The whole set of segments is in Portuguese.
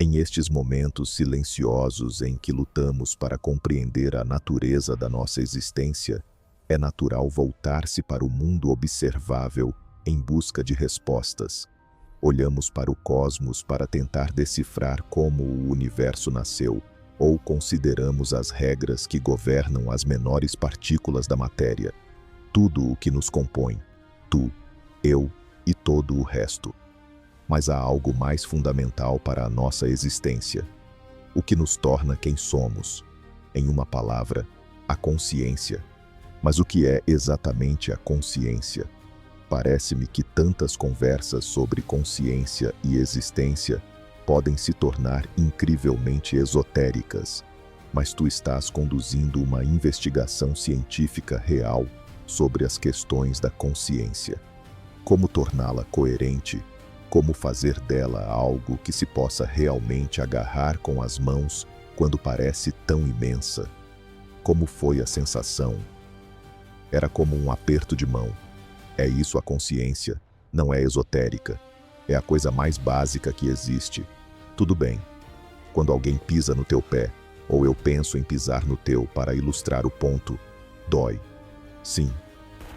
Em estes momentos silenciosos em que lutamos para compreender a natureza da nossa existência, é natural voltar-se para o mundo observável em busca de respostas. Olhamos para o cosmos para tentar decifrar como o universo nasceu, ou consideramos as regras que governam as menores partículas da matéria, tudo o que nos compõe, tu, eu e todo o resto. Mas há algo mais fundamental para a nossa existência, o que nos torna quem somos. Em uma palavra, a consciência. Mas o que é exatamente a consciência? Parece-me que tantas conversas sobre consciência e existência podem se tornar incrivelmente esotéricas, mas tu estás conduzindo uma investigação científica real sobre as questões da consciência. Como torná-la coerente? Como fazer dela algo que se possa realmente agarrar com as mãos quando parece tão imensa? Como foi a sensação? Era como um aperto de mão. É isso a consciência, não é esotérica. É a coisa mais básica que existe. Tudo bem. Quando alguém pisa no teu pé, ou eu penso em pisar no teu para ilustrar o ponto, dói. Sim,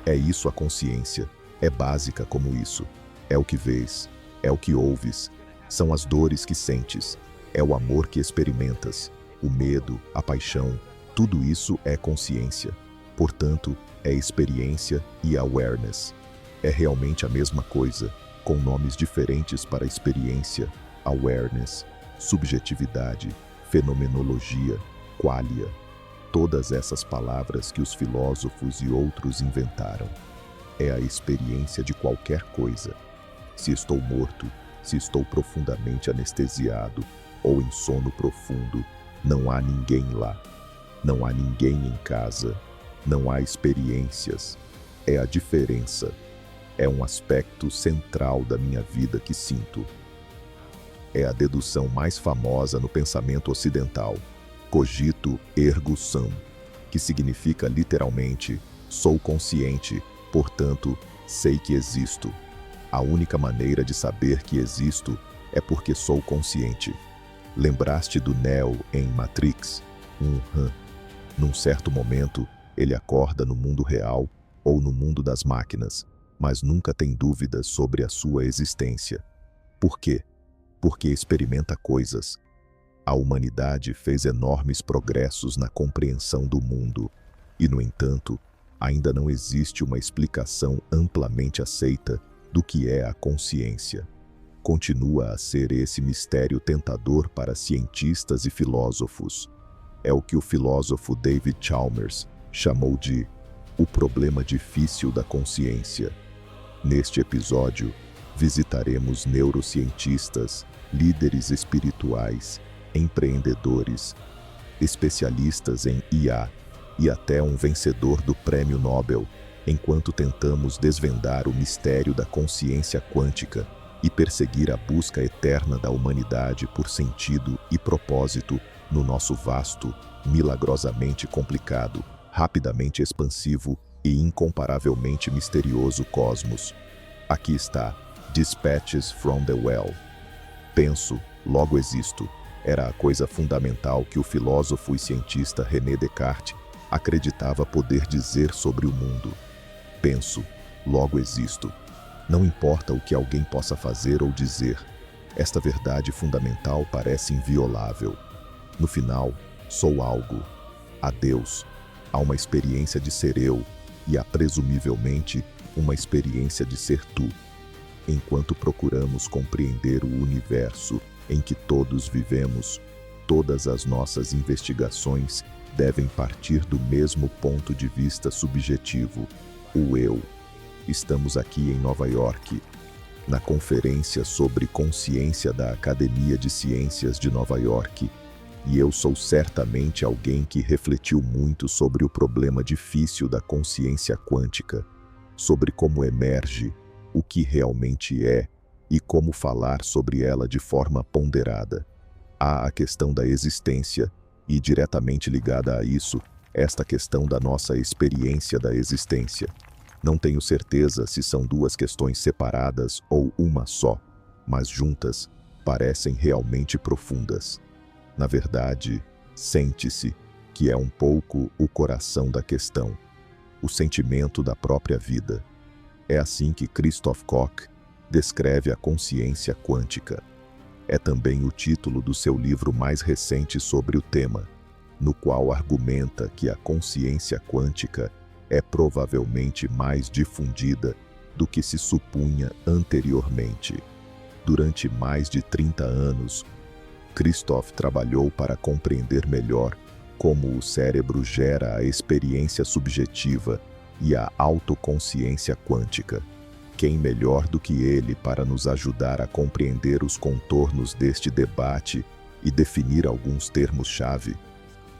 é isso a consciência. É básica como isso. É o que vês. É o que ouves, são as dores que sentes, é o amor que experimentas, o medo, a paixão, tudo isso é consciência. Portanto, é experiência e awareness. É realmente a mesma coisa, com nomes diferentes para experiência, awareness, subjetividade, fenomenologia, qualia. Todas essas palavras que os filósofos e outros inventaram. É a experiência de qualquer coisa. Se estou morto, se estou profundamente anestesiado ou em sono profundo, não há ninguém lá. Não há ninguém em casa. Não há experiências. É a diferença. É um aspecto central da minha vida que sinto. É a dedução mais famosa no pensamento ocidental, cogito ergo sum, que significa literalmente, sou consciente, portanto, sei que existo. A única maneira de saber que existo é porque sou consciente. Lembraste do Neo em Matrix? Num certo momento, ele acorda no mundo real ou no mundo das máquinas, mas nunca tem dúvidas sobre a sua existência. Por quê? Porque experimenta coisas. A humanidade fez enormes progressos na compreensão do mundo e, no entanto, ainda não existe uma explicação amplamente aceita do que é a consciência. Continua a ser esse mistério tentador para cientistas e filósofos. É o que o filósofo David Chalmers chamou de o problema difícil da consciência. Neste episódio, visitaremos neurocientistas, líderes espirituais, empreendedores, especialistas em IA e até um vencedor do Prêmio Nobel, enquanto tentamos desvendar o mistério da consciência quântica e perseguir a busca eterna da humanidade por sentido e propósito no nosso vasto, milagrosamente complicado, rapidamente expansivo e incomparavelmente misterioso cosmos. Aqui está, Dispatches from the Well. Penso, logo existo, era a coisa fundamental que o filósofo e cientista René Descartes acreditava poder dizer sobre o mundo. Penso, logo existo. Não importa o que alguém possa fazer ou dizer, esta verdade fundamental parece inviolável. No final, sou algo. Há Deus, há uma experiência de ser eu e há presumivelmente uma experiência de ser tu. Enquanto procuramos compreender o universo em que todos vivemos, todas as nossas investigações devem partir do mesmo ponto de vista subjetivo, o eu. Estamos aqui em Nova York, na conferência sobre consciência da Academia de Ciências de Nova York, e eu sou certamente alguém que refletiu muito sobre o problema difícil da consciência quântica, sobre como emerge, o que realmente é e como falar sobre ela de forma ponderada. Há a questão da existência e, diretamente ligada a isso, esta questão da nossa experiência da existência. Não tenho certeza se são duas questões separadas ou uma só, mas juntas, parecem realmente profundas. Na verdade, sente-se que é um pouco o coração da questão, o sentimento da própria vida. É assim que Christoph Koch descreve a consciência quântica. É também o título do seu livro mais recente sobre o tema, no qual argumenta que a consciência quântica é provavelmente mais difundida do que se supunha anteriormente. Durante mais de 30 anos, Christoph trabalhou para compreender melhor como o cérebro gera a experiência subjetiva e a autoconsciência quântica. Quem melhor do que ele para nos ajudar a compreender os contornos deste debate e definir alguns termos-chave?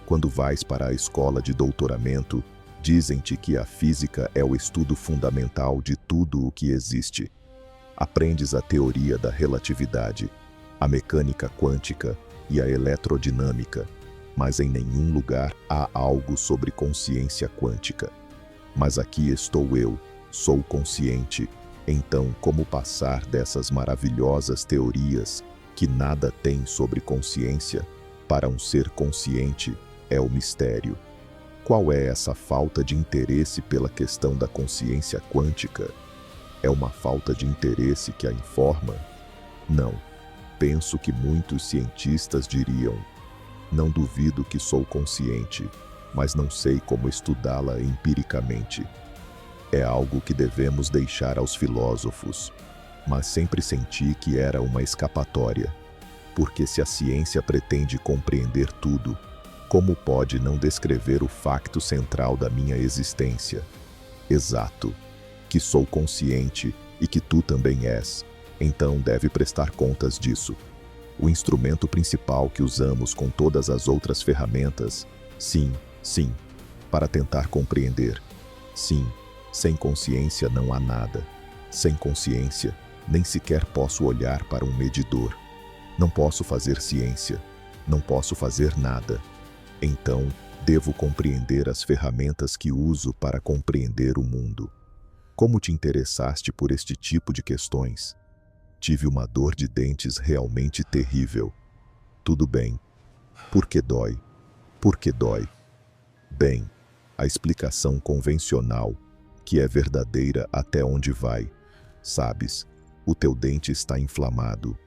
Quando vais para a escola de doutoramento, dizem-te que a física é o estudo fundamental de tudo o que existe. Aprendes a teoria da relatividade, a mecânica quântica e a eletrodinâmica, mas em nenhum lugar há algo sobre consciência quântica. Mas aqui estou eu, sou consciente, então como passar dessas maravilhosas teorias que nada têm sobre consciência para um ser consciente é o mistério. Qual é essa falta de interesse pela questão da consciência quântica? É uma falta de interesse que a informa? Não. Penso que muitos cientistas diriam: não duvido que sou consciente, mas não sei como estudá-la empiricamente. É algo que devemos deixar aos filósofos, mas sempre senti que era uma escapatória, porque se a ciência pretende compreender tudo, como pode não descrever o facto central da minha existência? Exato, que sou consciente e que tu também és, então deve prestar contas disso. O instrumento principal que usamos com todas as outras ferramentas, sim, para tentar compreender. Sim, sem consciência não há nada. Sem consciência, nem sequer posso olhar para um medidor. Não posso fazer ciência, não posso fazer nada. Então, devo compreender as ferramentas que uso para compreender o mundo. Como te interessaste por este tipo de questões? Tive uma dor de dentes realmente terrível. Tudo bem. Por que dói? Por que dói? Bem, a explicação convencional, que é verdadeira até onde vai. Sabes, o teu dente está inflamado.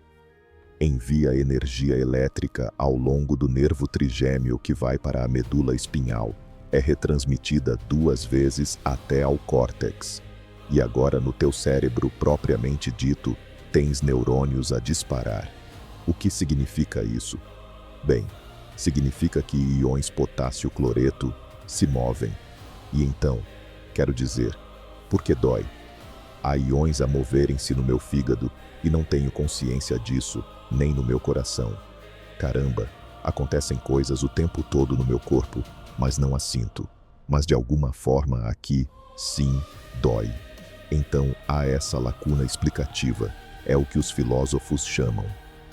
Envia energia elétrica ao longo do nervo trigêmeo que vai para a medula espinhal. É retransmitida 2 vezes até ao córtex. E agora no teu cérebro propriamente dito, tens neurônios a disparar. O que significa isso? Bem, significa que íons potássio-cloreto se movem. E então, quero dizer, por que dói? Há íons a moverem-se no meu fígado e não tenho consciência disso, nem no meu coração. Caramba, acontecem coisas o tempo todo no meu corpo, mas não as sinto. Mas de alguma forma aqui, sim, dói. Então há essa lacuna explicativa. É o que os filósofos chamam.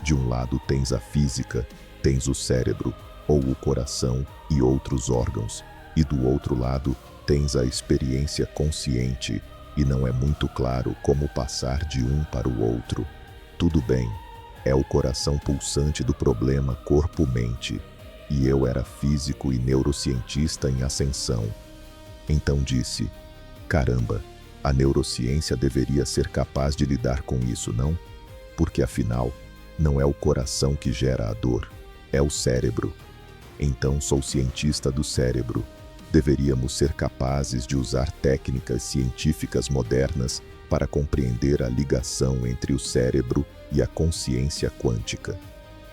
De um lado tens a física, tens o cérebro, ou o coração e outros órgãos, e do outro lado tens a experiência consciente, e não é muito claro como passar de um para o outro. Tudo bem, é o coração pulsante do problema corpo-mente, e eu era físico e neurocientista em ascensão. Então disse, caramba, a neurociência deveria ser capaz de lidar com isso, não? Porque afinal, não é o coração que gera a dor, é o cérebro. Então sou cientista do cérebro. Deveríamos ser capazes de usar técnicas científicas modernas para compreender a ligação entre o cérebro e a consciência quântica.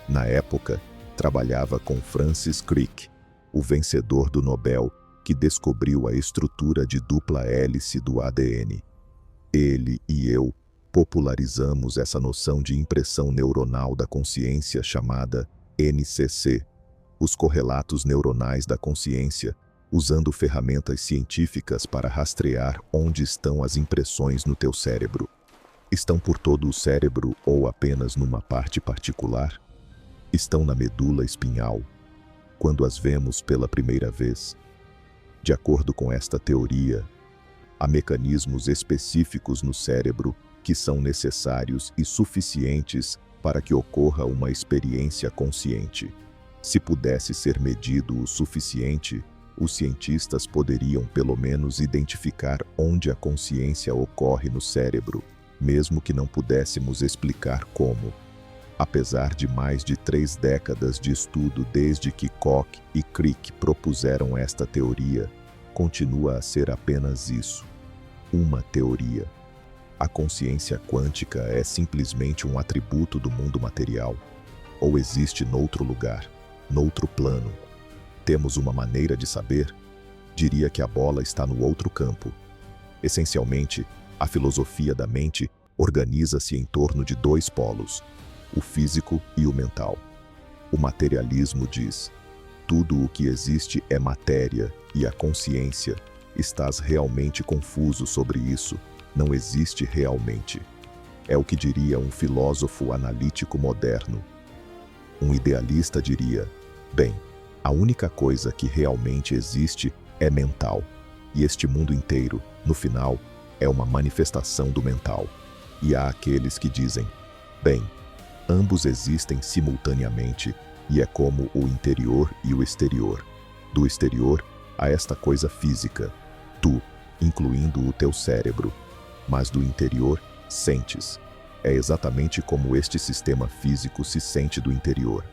Na época, trabalhava com Francis Crick, o vencedor do Nobel, que descobriu a estrutura de dupla hélice do ADN. Ele e eu popularizamos essa noção de impressão neuronal da consciência chamada NCC, os correlatos neuronais da consciência, usando ferramentas científicas para rastrear onde estão as impressões no teu cérebro. Estão por todo o cérebro ou apenas numa parte particular? Estão na medula espinhal, quando as vemos pela primeira vez. De acordo com esta teoria, há mecanismos específicos no cérebro que são necessários e suficientes para que ocorra uma experiência consciente. Se pudesse ser medido o suficiente, os cientistas poderiam pelo menos identificar onde a consciência ocorre no cérebro, mesmo que não pudéssemos explicar como. Apesar de mais de 3 décadas de estudo desde que Koch e Crick propuseram esta teoria, continua a ser apenas isso, uma teoria. A consciência quântica é simplesmente um atributo do mundo material? Ou existe noutro lugar, noutro plano? Temos uma maneira de saber? Diria que a bola está no outro campo. Essencialmente, a filosofia da mente organiza-se em torno de 2 polos, o físico e o mental. O materialismo diz: tudo o que existe é matéria, e a consciência, estás realmente confuso sobre isso, não existe realmente. É o que diria um filósofo analítico moderno. Um idealista diria: bem, a única coisa que realmente existe é mental, e este mundo inteiro, no final, é uma manifestação do mental. E há aqueles que dizem: bem, ambos existem simultaneamente, e é como o interior e o exterior. Do exterior a esta coisa física, tu, incluindo o teu cérebro, mas do interior sentes. É exatamente como este sistema físico se sente do interior.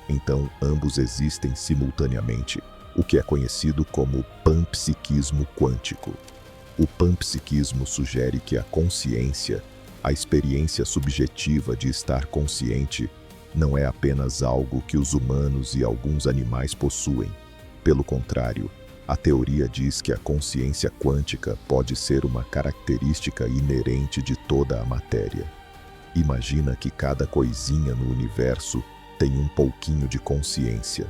Então, ambos existem simultaneamente, o que é conhecido como panpsiquismo quântico. O panpsiquismo sugere que a consciência, a experiência subjetiva de estar consciente, não é apenas algo que os humanos e alguns animais possuem. Pelo contrário, a teoria diz que a consciência quântica pode ser uma característica inerente de toda a matéria. Imagina que cada coisinha no universo tem um pouquinho de consciência.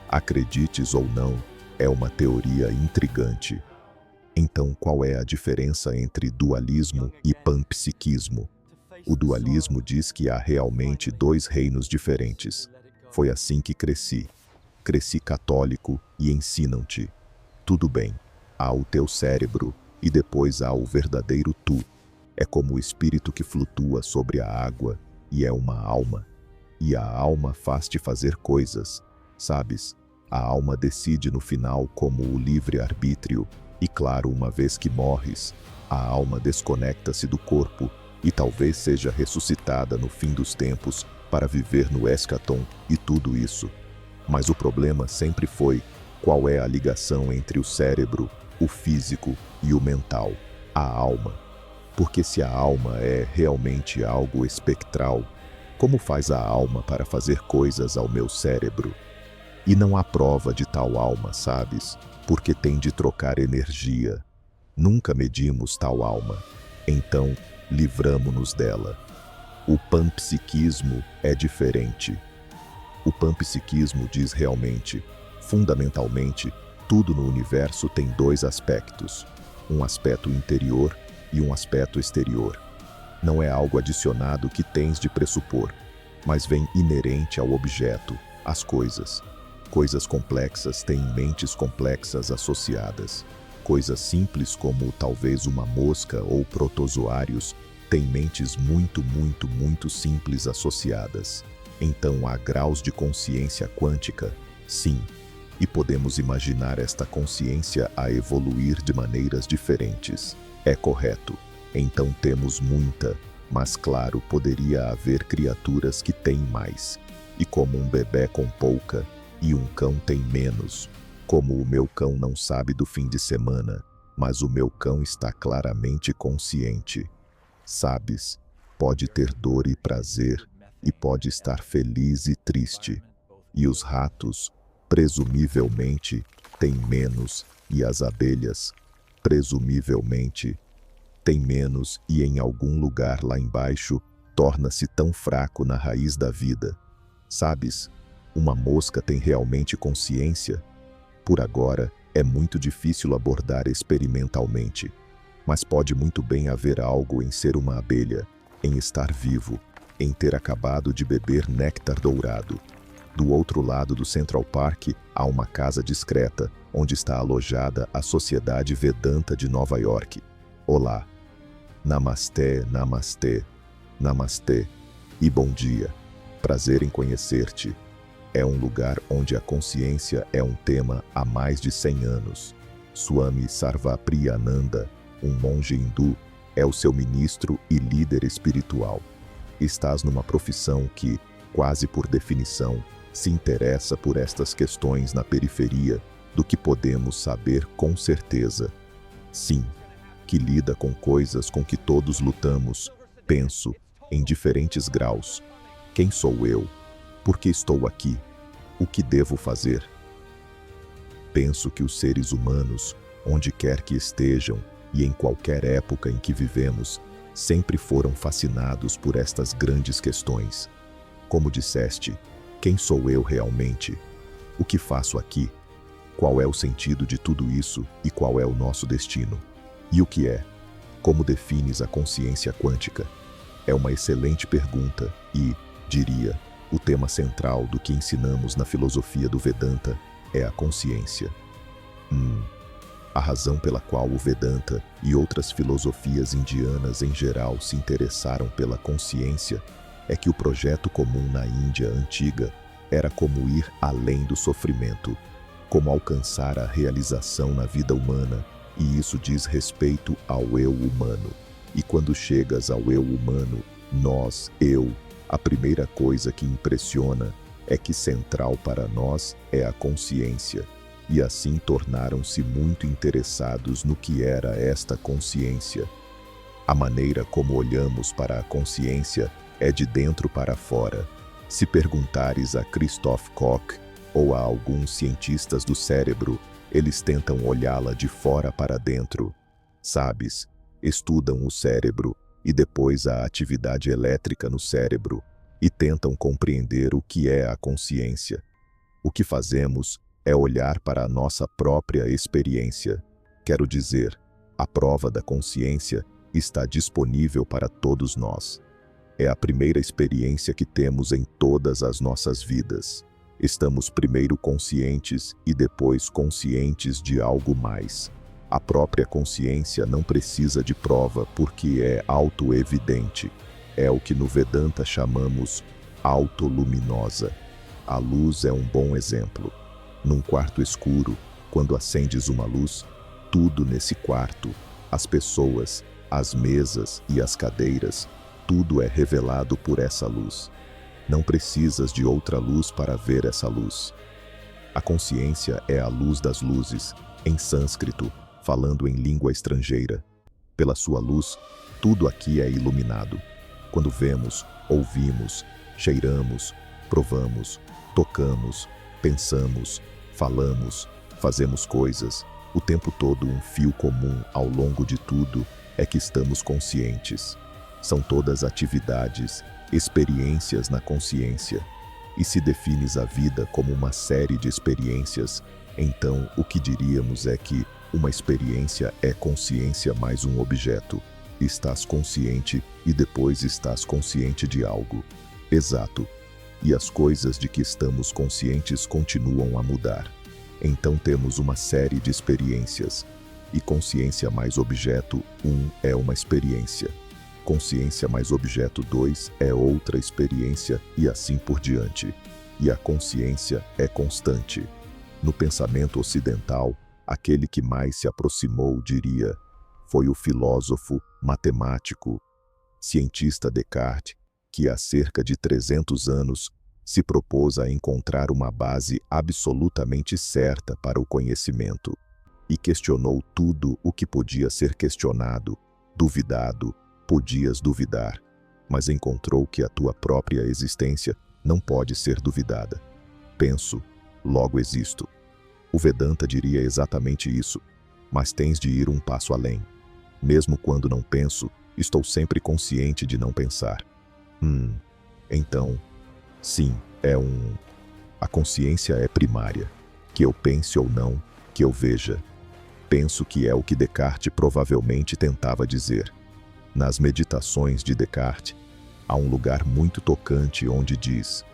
Acredites ou não, é uma teoria intrigante. Então, qual é a diferença entre dualismo e panpsiquismo? O dualismo diz que há realmente 2 reinos diferentes. Foi assim que cresci. Cresci católico e ensinam-te: tudo bem, há o teu cérebro e depois há o verdadeiro tu. É como o espírito que flutua sobre a água e é uma alma. E a alma faz-te fazer coisas, sabes? A alma decide no final como o livre-arbítrio. E claro, uma vez que morres, a alma desconecta-se do corpo e talvez seja ressuscitada no fim dos tempos para viver no eschaton e tudo isso. Mas o problema sempre foi: qual é a ligação entre o cérebro, o físico e o mental, a alma? Porque se a alma é realmente algo espectral, como faz a alma para fazer coisas ao meu cérebro? E não há prova de tal alma, sabes? Porque tem de trocar energia. Nunca medimos tal alma. Então, livramo-nos dela. O panpsiquismo é diferente. O panpsiquismo diz realmente, fundamentalmente, tudo no universo tem 2 aspectos, um aspecto interior e um aspecto exterior. Não é algo adicionado que tens de pressupor, mas vem inerente ao objeto, às coisas. Coisas complexas têm mentes complexas associadas. Coisas simples como talvez uma mosca ou protozoários têm mentes muito simples associadas. Então há graus de consciência quântica, sim, e podemos imaginar esta consciência a evoluir de maneiras diferentes. É correto. Então temos muita, mas claro, poderia haver criaturas que têm mais. E como um bebê com pouca, e um cão tem menos. Como o meu cão não sabe do fim de semana, mas o meu cão está claramente consciente. Sabes, pode ter dor e prazer, e pode estar feliz e triste. E os ratos, presumivelmente, têm menos, e as abelhas, presumivelmente, têm menos, e em algum lugar lá embaixo, torna-se tão fraco na raiz da vida. Sabes, uma mosca tem realmente consciência? Por agora, é muito difícil abordar experimentalmente, mas pode muito bem haver algo em ser uma abelha, em estar vivo, em ter acabado de beber néctar dourado. Do outro lado do Central Park há uma casa discreta, onde está alojada a Sociedade Vedanta de Nova York. Olá. Namastê, namastê, namastê. E bom dia. Prazer em conhecer-te. É um lugar onde a consciência é um tema há mais de 100 anos. Swami Sarvapriyananda, um monge hindu, é o seu ministro e líder espiritual. Estás numa profissão que, quase por definição, se interessa por estas questões na periferia do que podemos saber com certeza. Sim, que lida com coisas com que todos lutamos, penso, em diferentes graus. Quem sou eu? Por que estou aqui? O que devo fazer? Penso que os seres humanos, onde quer que estejam e em qualquer época em que vivemos, sempre foram fascinados por estas grandes questões. Como disseste, quem sou eu realmente? O que faço aqui? Qual é o sentido de tudo isso e qual é o nosso destino? E o que é? Como defines a consciência quântica? É uma excelente pergunta e, diria, o tema central do que ensinamos na filosofia do Vedanta é a consciência. A razão pela qual o Vedanta e outras filosofias indianas em geral se interessaram pela consciência é que o projeto comum na Índia antiga era como ir além do sofrimento, como alcançar a realização na vida humana, e isso diz respeito ao eu humano. E quando chegas ao eu humano, nós, eu, a primeira coisa que impressiona é que central para nós é a consciência. E assim tornaram-se muito interessados no que era esta consciência. A maneira como olhamos para a consciência é de dentro para fora. Se perguntares a Christoph Koch ou a alguns cientistas do cérebro, eles tentam olhá-la de fora para dentro. Sabes, estudam o cérebro e depois a atividade elétrica no cérebro e tentam compreender o que é a consciência. O que fazemos é olhar para a nossa própria experiência. Quero dizer, a prova da consciência está disponível para todos nós. É a primeira experiência que temos em todas as nossas vidas. Estamos primeiro conscientes e depois conscientes de algo mais. A própria consciência não precisa de prova porque é autoevidente. É o que no Vedanta chamamos autoluminosa. A luz é um bom exemplo. Num quarto escuro, quando acendes uma luz, tudo nesse quarto, as pessoas, as mesas e as cadeiras, tudo é revelado por essa luz. Não precisas de outra luz para ver essa luz. A consciência é a luz das luzes, em sânscrito, falando em língua estrangeira. Pela sua luz, tudo aqui é iluminado. Quando vemos, ouvimos, cheiramos, provamos, tocamos, pensamos, falamos, fazemos coisas, o tempo todo um fio comum ao longo de tudo é que estamos conscientes. São todas atividades, experiências na consciência. E se defines a vida como uma série de experiências, então o que diríamos é que uma experiência é consciência mais um objeto. Estás consciente e depois estás consciente de algo. Exato. E as coisas de que estamos conscientes continuam a mudar. Então temos uma série de experiências. E consciência mais objeto 1 é uma experiência. Consciência mais objeto 2 é outra experiência e assim por diante. E a consciência é constante. No pensamento ocidental, aquele que mais se aproximou, diria, foi o filósofo, matemático, cientista Descartes, que há cerca de 300 anos se propôs a encontrar uma base absolutamente certa para o conhecimento e questionou tudo o que podia ser questionado, duvidado, podias duvidar, mas encontrou que a tua própria existência não pode ser duvidada. Penso, logo existo. O Vedanta diria exatamente isso, mas tens de ir um passo além. Mesmo quando não penso, estou sempre consciente de não pensar. Então, sim, a consciência é primária. Que eu pense ou não, que eu veja. Penso que é o que Descartes provavelmente tentava dizer. Nas meditações de Descartes, há um lugar muito tocante onde diz: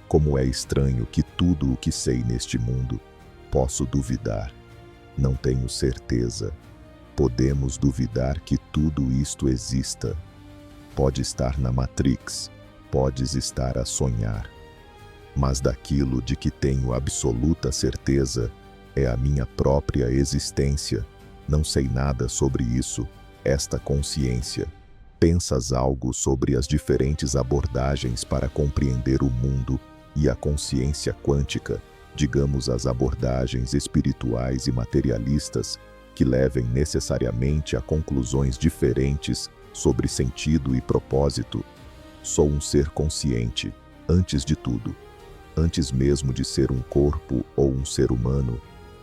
como é estranho que tudo o que sei neste mundo, posso duvidar. Não tenho certeza. Podemos duvidar que tudo isto exista. Pode estar na Matrix. podes estar a sonhar. Mas daquilo de que tenho absoluta certeza é a minha própria existência. Não sei nada sobre isso, esta consciência. Pensas algo sobre as diferentes abordagens para compreender o mundo e a consciência quântica, digamos as abordagens espirituais e materialistas, que levem necessariamente a conclusões diferentes sobre sentido e propósito? Sou um ser consciente, antes de tudo. Antes mesmo de ser um corpo ou um ser humano,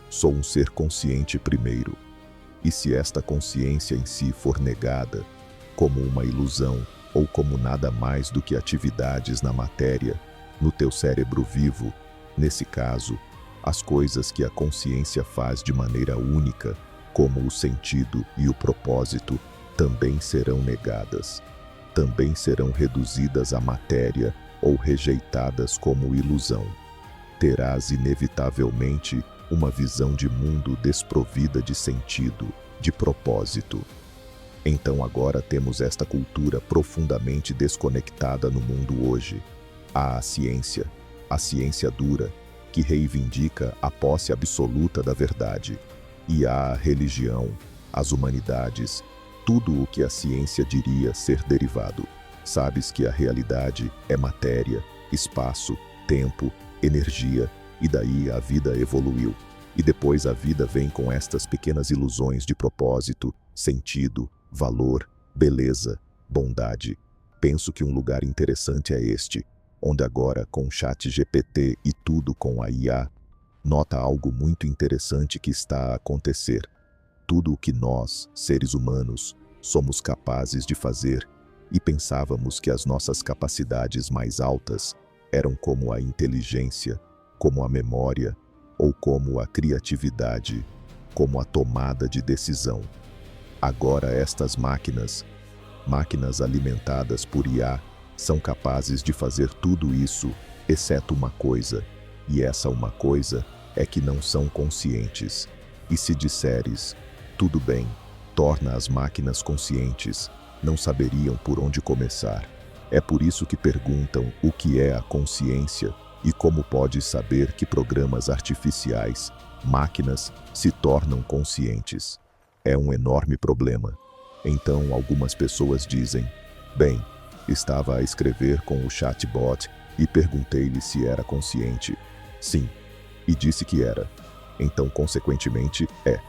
sou um ser consciente primeiro. E se esta consciência em si for negada, como uma ilusão ou como nada mais do que atividades na matéria, no teu cérebro vivo, nesse caso, as coisas que a consciência faz de maneira única, como o sentido e o propósito, também serão negadas. Também serão reduzidas à matéria ou rejeitadas como ilusão. Terás inevitavelmente uma visão de mundo desprovida de sentido, de propósito. Então agora temos esta cultura profundamente desconectada no mundo hoje. Há a ciência dura, que reivindica a posse absoluta da verdade. E há a religião, as humanidades, tudo o que a ciência diria ser derivado. Sabes que a realidade é matéria, espaço, tempo, energia, e daí a vida evoluiu. E depois a vida vem com estas pequenas ilusões de propósito, sentido, valor, beleza, bondade. Penso que um lugar interessante é este, onde agora com o ChatGPT e tudo com a IA, nota algo muito interessante que está a acontecer. Tudo o que nós, seres humanos, somos capazes de fazer, e pensávamos que as nossas capacidades mais altas eram como a inteligência, como a memória, ou como a criatividade, como a tomada de decisão. Agora estas máquinas alimentadas por IA, são capazes de fazer tudo isso, exceto uma coisa, e essa uma coisa é que não são conscientes. E se disseres, tudo bem, torna as máquinas conscientes, não saberiam por onde começar. É por isso que perguntam o que é a consciência e como podes saber que programas artificiais, máquinas, se tornam conscientes. É um enorme problema. Então algumas pessoas dizem, bem, estava a escrever com o chatbot e perguntei-lhe se era consciente. Sim, e disse que era. Então, consequentemente, é.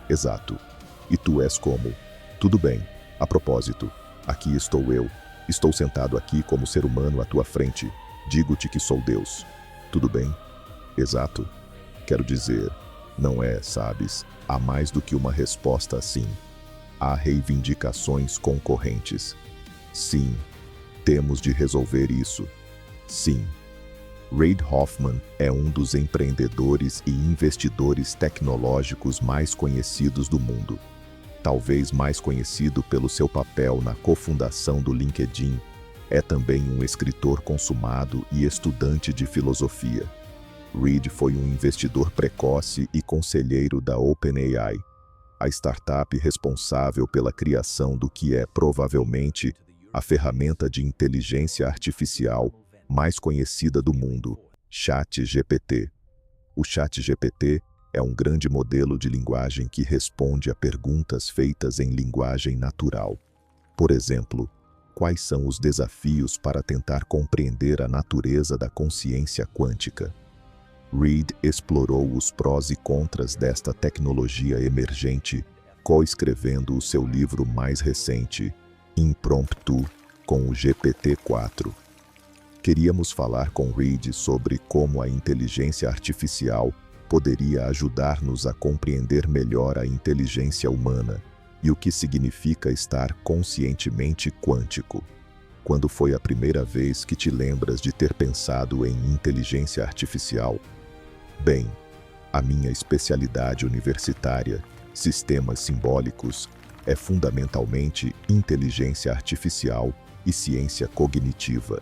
Exato. E tu és como? Tudo bem. A propósito, aqui estou eu. Estou sentado aqui como ser humano à tua frente. Digo-te que sou Deus. Tudo bem? Exato. Quero dizer, não é, sabes, há mais do que uma resposta assim. Há reivindicações concorrentes. Sim, temos de resolver isso. Sim. Reid Hoffman é um dos empreendedores e investidores tecnológicos mais conhecidos do mundo. Talvez mais conhecido pelo seu papel na cofundação do LinkedIn, é também um escritor consumado e estudante de filosofia. Reid foi um investidor precoce e conselheiro da OpenAI, a startup responsável pela criação do que é provavelmente a ferramenta de inteligência artificial mais conhecida do mundo, ChatGPT. O ChatGPT é um grande modelo de linguagem que responde a perguntas feitas em linguagem natural. Por exemplo, quais são os desafios para tentar compreender a natureza da consciência quântica? Reid explorou os prós e contras desta tecnologia emergente, coescrevendo o seu livro mais recente, Impromptu, com o GPT-4. Queríamos falar com Reid sobre como a inteligência artificial poderia ajudar-nos a compreender melhor a inteligência humana e o que significa estar conscientemente quântico. Quando foi a primeira vez que te lembras de ter pensado em inteligência artificial? Bem, a minha especialidade universitária, sistemas simbólicos, é fundamentalmente inteligência artificial e ciência cognitiva.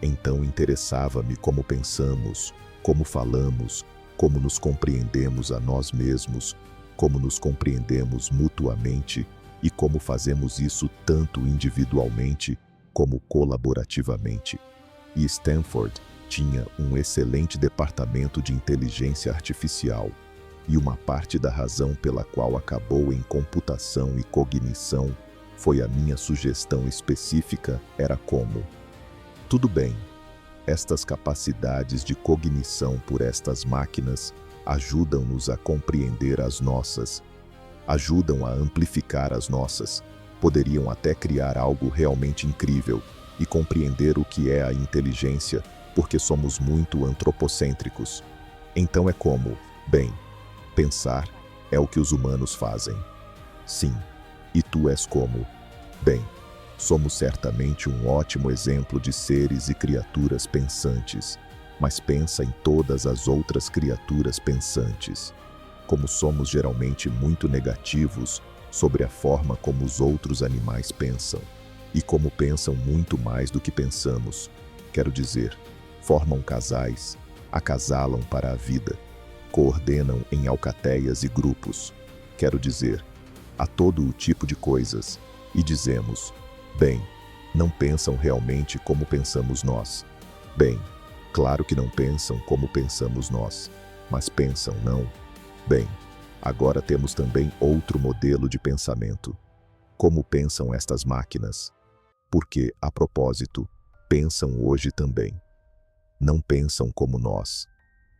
Então interessava-me como pensamos, como falamos, como nos compreendemos a nós mesmos, como nos compreendemos mutuamente e como fazemos isso tanto individualmente como colaborativamente. E Stanford tinha um excelente departamento de inteligência artificial, e uma parte da razão pela qual acabou em computação e cognição foi a minha sugestão específica era como: tudo bem, estas capacidades de cognição por estas máquinas ajudam-nos a compreender as nossas, ajudam a amplificar as nossas, poderiam até criar algo realmente incrível e compreender o que é a inteligência, porque somos muito antropocêntricos. Então é como, bem, pensar é o que os humanos fazem. Sim, e tu és como, bem, somos certamente um ótimo exemplo de seres e criaturas pensantes, mas pensa em todas as outras criaturas pensantes. Como somos geralmente muito negativos sobre a forma como os outros animais pensam, e como pensam muito mais do que pensamos, quero dizer, formam casais, acasalam para a vida, coordenam em alcateias e grupos, quero dizer, a todo o tipo de coisas, e dizemos, bem, não pensam realmente como pensamos nós. Bem, claro que não pensam como pensamos nós, mas pensam, não? Bem, agora temos também outro modelo de pensamento. Como pensam estas máquinas? Porque, a propósito, pensam hoje também. Não pensam como nós.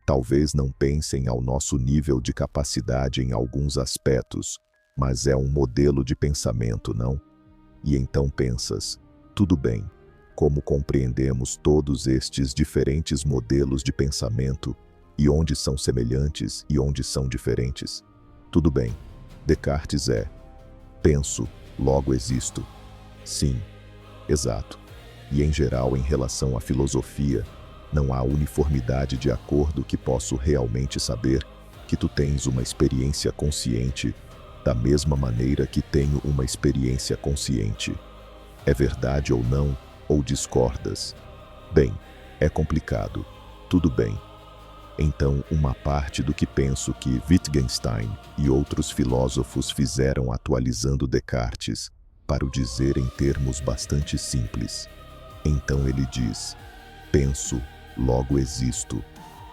Talvez não pensem ao nosso nível de capacidade em alguns aspectos, mas é um modelo de pensamento, não? E então pensas, tudo bem, como compreendemos todos estes diferentes modelos de pensamento e onde são semelhantes e onde são diferentes? Tudo bem, Descartes é, penso, logo existo. Sim, exato. E em geral, em relação à filosofia, não há uniformidade de acordo que posso realmente saber que tu tens uma experiência consciente da mesma maneira que tenho uma experiência consciente. É verdade ou não, ou discordas? Bem, é complicado. Tudo bem. Então, uma parte do que penso que Wittgenstein e outros filósofos fizeram atualizando Descartes, para o dizer em termos bastante simples. Então ele diz, penso, logo existo,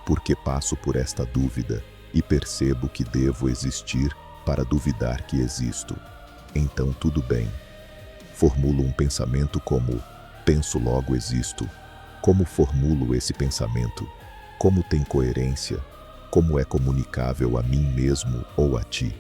porque passo por esta dúvida e percebo que devo existir para duvidar que existo. Então tudo bem. Formulo um pensamento como, penso logo existo. Como formulo esse pensamento? Como tem coerência? Como é comunicável a mim mesmo ou a ti?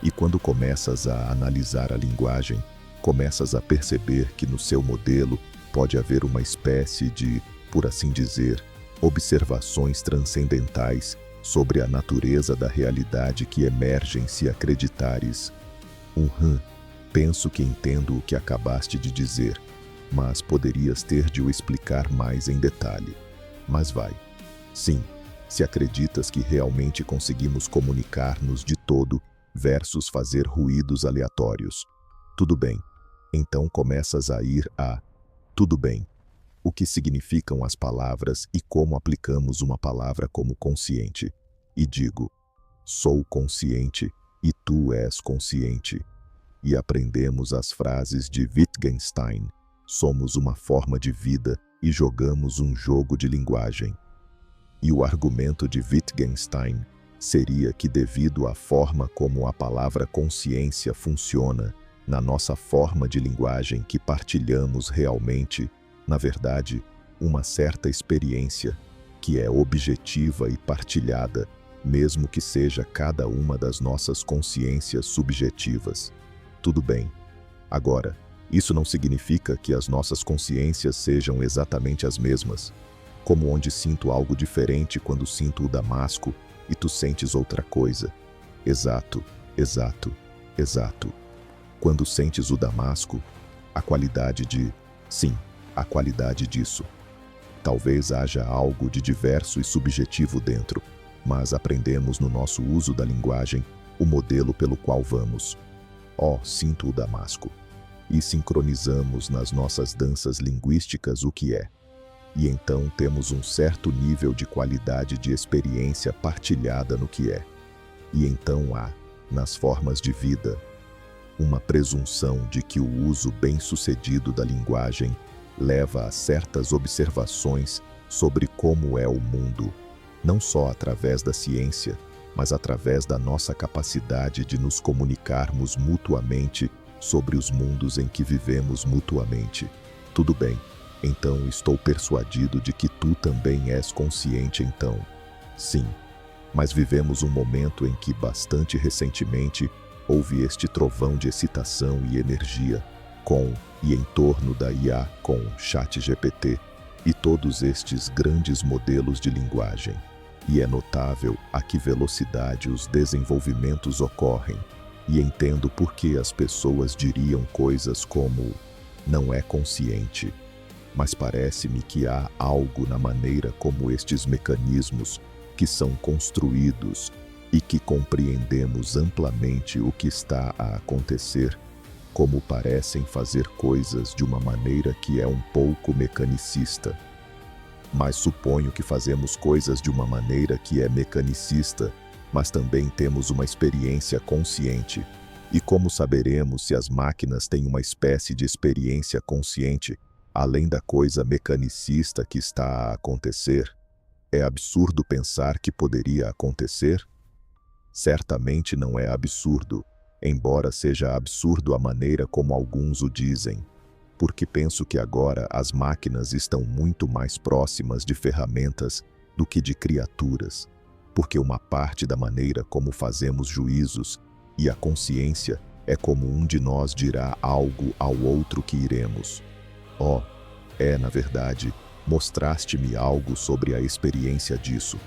E quando começas a analisar a linguagem, começas a perceber que no seu modelo pode haver uma espécie de, por assim dizer, observações transcendentais sobre a natureza da realidade que emergem se acreditares. Penso que entendo o que acabaste de dizer, mas poderias ter de o explicar mais em detalhe. Mas vai. Sim, se acreditas que realmente conseguimos comunicar-nos de todo versus fazer ruídos aleatórios. Tudo bem. Então começas a ir a tudo bem. O que significam as palavras e como aplicamos uma palavra como consciente. E digo, sou consciente e tu és consciente. E aprendemos as frases de Wittgenstein. Somos uma forma de vida e jogamos um jogo de linguagem. E o argumento de Wittgenstein seria que devido à forma como a palavra consciência funciona, na nossa forma de linguagem que partilhamos realmente, na verdade, uma certa experiência, que é objetiva e partilhada, mesmo que seja cada uma das nossas consciências subjetivas. Tudo bem. Agora, isso não significa que as nossas consciências sejam exatamente as mesmas, como onde sinto algo diferente quando sinto o damasco e tu sentes outra coisa. Exato, exato, exato. Quando sentes o damasco, a qualidade de... Sim, a qualidade disso. Talvez haja algo de diverso e subjetivo dentro, mas aprendemos no nosso uso da linguagem o modelo pelo qual vamos. Sinto o damasco. E sincronizamos nas nossas danças linguísticas o que é. E então temos um certo nível de qualidade de experiência partilhada no que é. E então há, nas formas de vida, uma presunção de que o uso bem-sucedido da linguagem leva a certas observações sobre como é o mundo, não só através da ciência, mas através da nossa capacidade de nos comunicarmos mutuamente sobre os mundos em que vivemos mutuamente. Tudo bem, então estou persuadido de que tu também és consciente então. Sim, mas vivemos um momento em que bastante recentemente houve este trovão de excitação e energia com e em torno da IA com ChatGPT e todos estes grandes modelos de linguagem. E é notável a que velocidade os desenvolvimentos ocorrem, e entendo por que as pessoas diriam coisas como não é consciente, mas parece-me que há algo na maneira como estes mecanismos que são construídos e que compreendemos amplamente o que está a acontecer, como parecem fazer coisas de uma maneira que é um pouco mecanicista. Mas suponho que fazemos coisas de uma maneira que é mecanicista, mas também temos uma experiência consciente. E como saberemos se as máquinas têm uma espécie de experiência consciente, além da coisa mecanicista que está a acontecer? É absurdo pensar que poderia acontecer? Certamente não é absurdo, embora seja absurdo a maneira como alguns o dizem, porque penso que agora as máquinas estão muito mais próximas de ferramentas do que de criaturas, porque uma parte da maneira como fazemos juízos e a consciência é como um de nós dirá algo ao outro que iremos. Na verdade, mostraste-me algo sobre a experiência disso.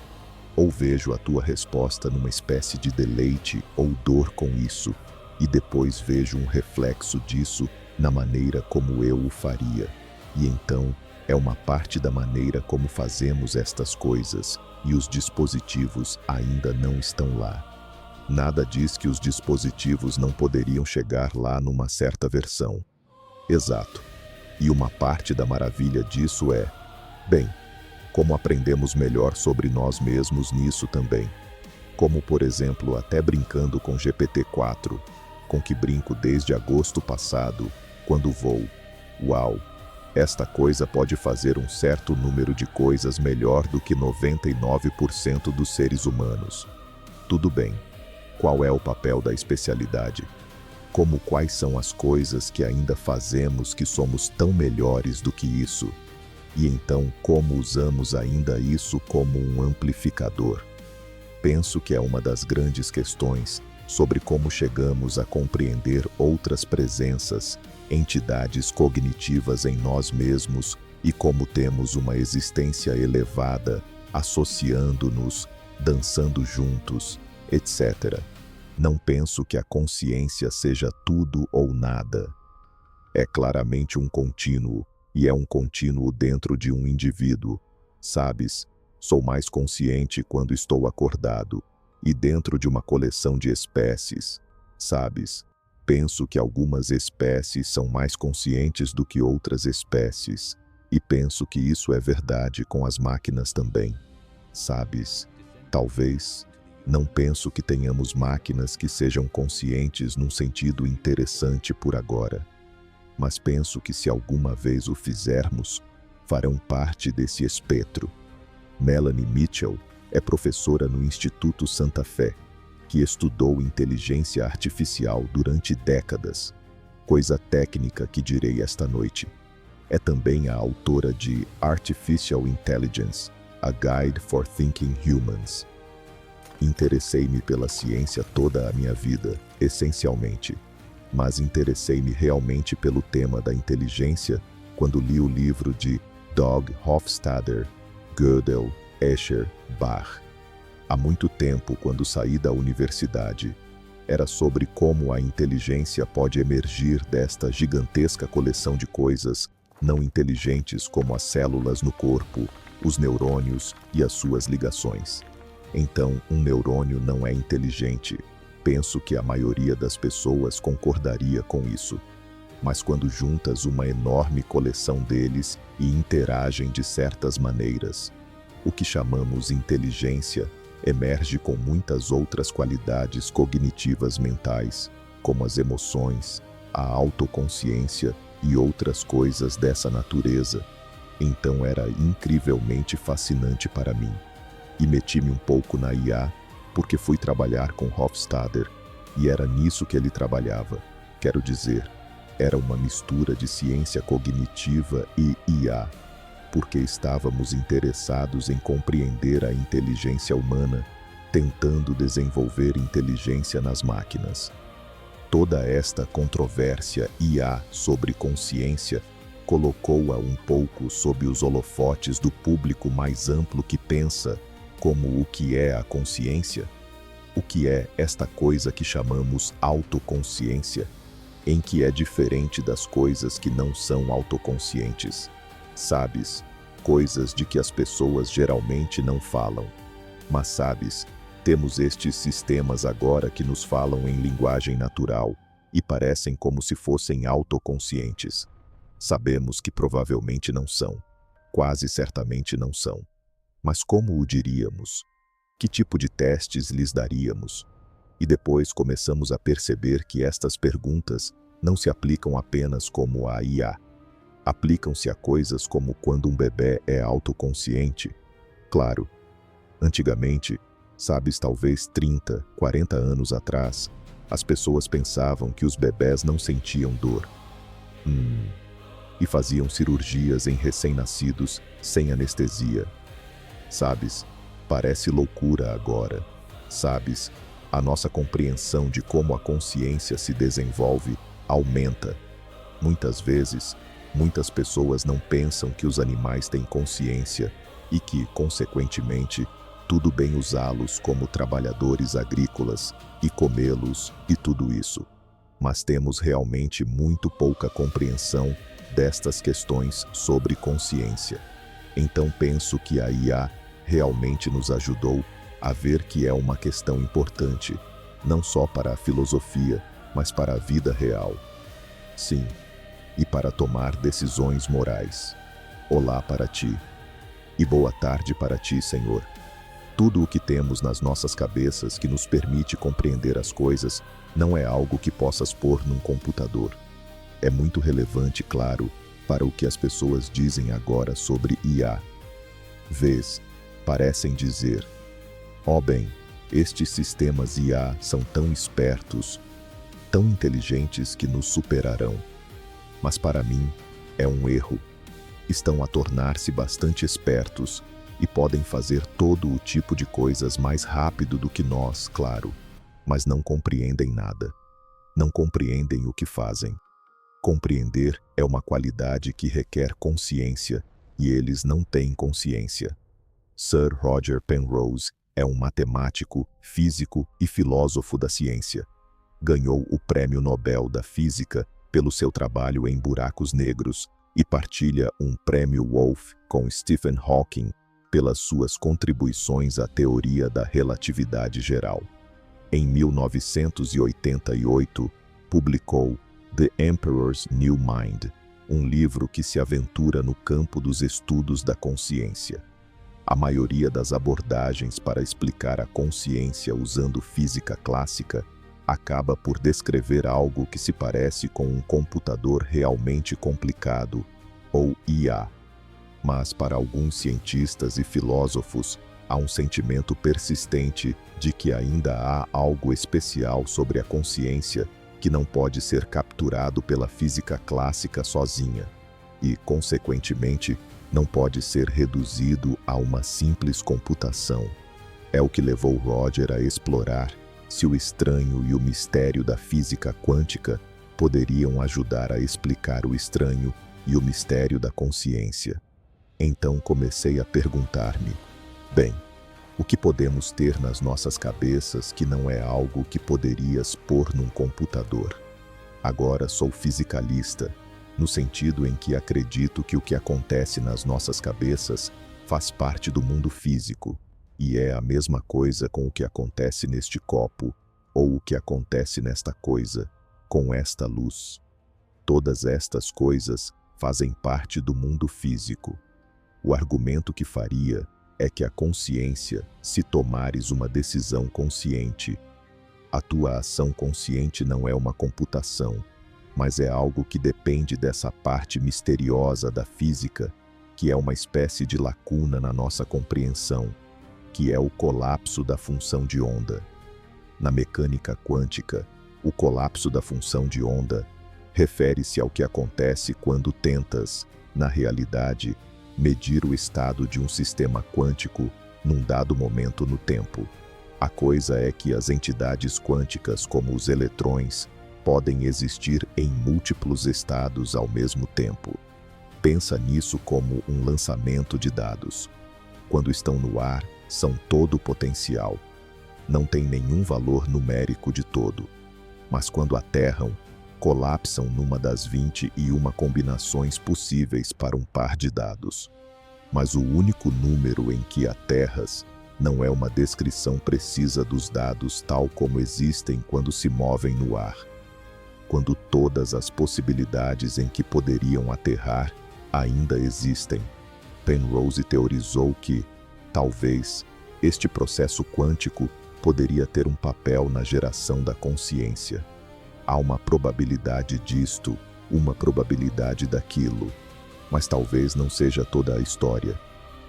Ou vejo a tua resposta numa espécie de deleite ou dor com isso, e depois vejo um reflexo disso na maneira como eu o faria. E então é uma parte da maneira como fazemos estas coisas, e os dispositivos ainda não estão lá. Nada diz que os dispositivos não poderiam chegar lá numa certa versão. Exato. E uma parte da maravilha disso é, bem, como aprendemos melhor sobre nós mesmos nisso também. Como, por exemplo, até brincando com GPT-4, com que brinco desde agosto passado, quando vou. Uau! Esta coisa pode fazer um certo número de coisas melhor do que 99% dos seres humanos. Tudo bem. Qual é o papel da especialidade? Quais são as coisas que ainda fazemos que somos tão melhores do que isso? E então como usamos ainda isso como um amplificador? Penso que é uma das grandes questões sobre como chegamos a compreender outras presenças, entidades cognitivas em nós mesmos e como temos uma existência elevada, associando-nos, dançando juntos, etc. Não penso que a consciência seja tudo ou nada. É claramente um contínuo, e é um contínuo dentro de um indivíduo. Sabes, sou mais consciente quando estou acordado, e dentro de uma coleção de espécies. Sabes, penso que algumas espécies são mais conscientes do que outras espécies, e penso que isso é verdade com as máquinas também. Sabes, talvez, não penso que tenhamos máquinas que sejam conscientes num sentido interessante por agora, mas penso que se alguma vez o fizermos, farão parte desse espectro. Melanie Mitchell é professora no Instituto Santa Fé, que estudou inteligência artificial durante décadas, coisa técnica que direi esta noite. É também a autora de Artificial Intelligence, A Guide for Thinking Humans. Interessei-me pela ciência toda a minha vida, essencialmente, mas interessei-me realmente pelo tema da inteligência quando li o livro de Dog Hofstadter, Gödel, Escher, Bach. Há muito tempo, quando saí da universidade, era sobre como a inteligência pode emergir desta gigantesca coleção de coisas não inteligentes como as células no corpo, os neurônios e as suas ligações. Então, um neurônio não é inteligente. Penso que a maioria das pessoas concordaria com isso. Mas quando juntas uma enorme coleção deles e interagem de certas maneiras, o que chamamos inteligência emerge com muitas outras qualidades cognitivas mentais, como as emoções, a autoconsciência e outras coisas dessa natureza. Então era incrivelmente fascinante para mim. E meti-me um pouco na IA, porque fui trabalhar com Hofstadter, e era nisso que ele trabalhava. Quero dizer, era uma mistura de ciência cognitiva e IA, porque estávamos interessados em compreender a inteligência humana, tentando desenvolver inteligência nas máquinas. Toda esta controvérsia IA sobre consciência colocou-a um pouco sob os holofotes do público mais amplo que pensa como o que é a consciência, o que é esta coisa que chamamos autoconsciência, em que é diferente das coisas que não são autoconscientes. Sabes, coisas de que as pessoas geralmente não falam. Mas sabes, temos estes sistemas agora que nos falam em linguagem natural e parecem como se fossem autoconscientes. Sabemos que provavelmente não são. Quase certamente não são. Mas como o diríamos? Que tipo de testes lhes daríamos? E depois começamos a perceber que estas perguntas não se aplicam apenas como a IA. Aplicam-se a coisas como quando um bebê é autoconsciente. Claro, antigamente, sabes, talvez 30, 40 anos atrás, as pessoas pensavam que os bebés não sentiam dor. E faziam cirurgias em recém-nascidos sem anestesia. Sabes, parece loucura agora. Sabes, a nossa compreensão de como a consciência se desenvolve aumenta. Muitas vezes, muitas pessoas não pensam que os animais têm consciência e que, consequentemente, tudo bem usá-los como trabalhadores agrícolas e comê-los e tudo isso. Mas temos realmente muito pouca compreensão destas questões sobre consciência. Então penso que a IA realmente nos ajudou a ver que é uma questão importante, não só para a filosofia, mas para a vida real. Sim, e para tomar decisões morais. Olá para ti. E boa tarde para ti, Senhor. Tudo o que temos nas nossas cabeças que nos permite compreender as coisas não é algo que possas pôr num computador. É muito relevante, claro, para o que as pessoas dizem agora sobre IA. Vês, parecem dizer: ó bem, estes sistemas IA são tão espertos, tão inteligentes que nos superarão. Mas para mim, é um erro. Estão a tornar-se bastante espertos e podem fazer todo o tipo de coisas mais rápido do que nós, claro, mas não compreendem nada. Não compreendem o que fazem. Compreender é uma qualidade que requer consciência, e eles não têm consciência. Sir Roger Penrose é um matemático, físico e filósofo da ciência. Ganhou o Prêmio Nobel da Física pelo seu trabalho em buracos negros e partilha um Prêmio Wolf com Stephen Hawking pelas suas contribuições à teoria da relatividade geral. Em 1988, publicou The Emperor's New Mind, um livro que se aventura no campo dos estudos da consciência. A maioria das abordagens para explicar a consciência usando física clássica acaba por descrever algo que se parece com um computador realmente complicado, ou IA. Mas para alguns cientistas e filósofos, há um sentimento persistente de que ainda há algo especial sobre a consciência que não pode ser capturado pela física clássica sozinha, e, consequentemente, não pode ser reduzido a uma simples computação. É o que levou Roger a explorar se o estranho e o mistério da física quântica poderiam ajudar a explicar o estranho e o mistério da consciência. Então comecei a perguntar-me: bem, o que podemos ter nas nossas cabeças que não é algo que poderias pôr num computador? Agora sou fisicalista, no sentido em que acredito que o que acontece nas nossas cabeças faz parte do mundo físico, e é a mesma coisa com o que acontece neste copo, ou o que acontece nesta coisa, com esta luz. Todas estas coisas fazem parte do mundo físico. O argumento que faria é que a consciência, se tomares uma decisão consciente, A tua ação consciente não é uma computação, mas é algo que depende dessa parte misteriosa da física, que é uma espécie de lacuna na nossa compreensão, que é o colapso da função de onda. Na mecânica quântica, o colapso da função de onda refere-se ao que acontece quando tentas, na realidade, medir o estado de um sistema quântico num dado momento no tempo. A coisa é que as entidades quânticas, como os eletrões, podem existir em múltiplos estados ao mesmo tempo. Pensa nisso como um lançamento de dados. Quando estão no ar, são todo potencial. Não tem nenhum valor numérico de todo. Mas quando aterram, colapsam numa das 21 combinações possíveis para um par de dados. Mas o único número em que aterras não é uma descrição precisa dos dados tal como existem quando se movem no ar. Quando todas as possibilidades em que poderiam aterrar ainda existem, Penrose teorizou que, talvez, este processo quântico poderia ter um papel na geração da consciência. Há uma probabilidade disto, uma probabilidade daquilo, mas talvez não seja toda a história.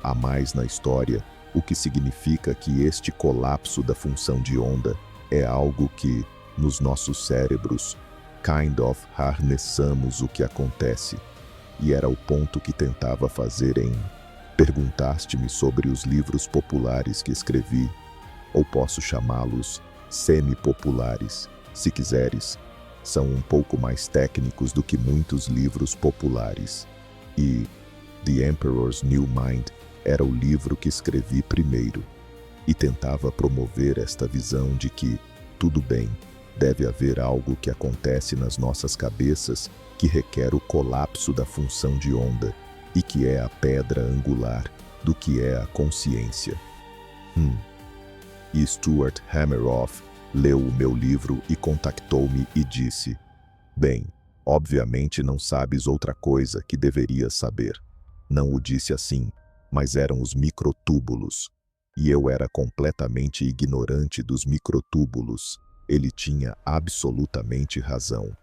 Há mais na história, o que significa que este colapso da função de onda é algo que, nos nossos cérebros, harnessamos o que acontece. E era o ponto que tentava fazer em... Perguntaste-me sobre os livros populares que escrevi, ou posso chamá-los semi-populares, se quiseres. São um pouco mais técnicos do que muitos livros populares. E The Emperor's New Mind era o livro que escrevi primeiro, e tentava promover esta visão de que, tudo bem, deve haver algo que acontece nas nossas cabeças que requer o colapso da função de onda e que é a pedra angular do que é a consciência. E Stuart Hameroff leu o meu livro e contactou-me e disse: "Bem, obviamente não sabes outra coisa que deverias saber." Não o disse assim, mas eram os microtúbulos. E eu era completamente ignorante dos microtúbulos. Ele tinha absolutamente razão.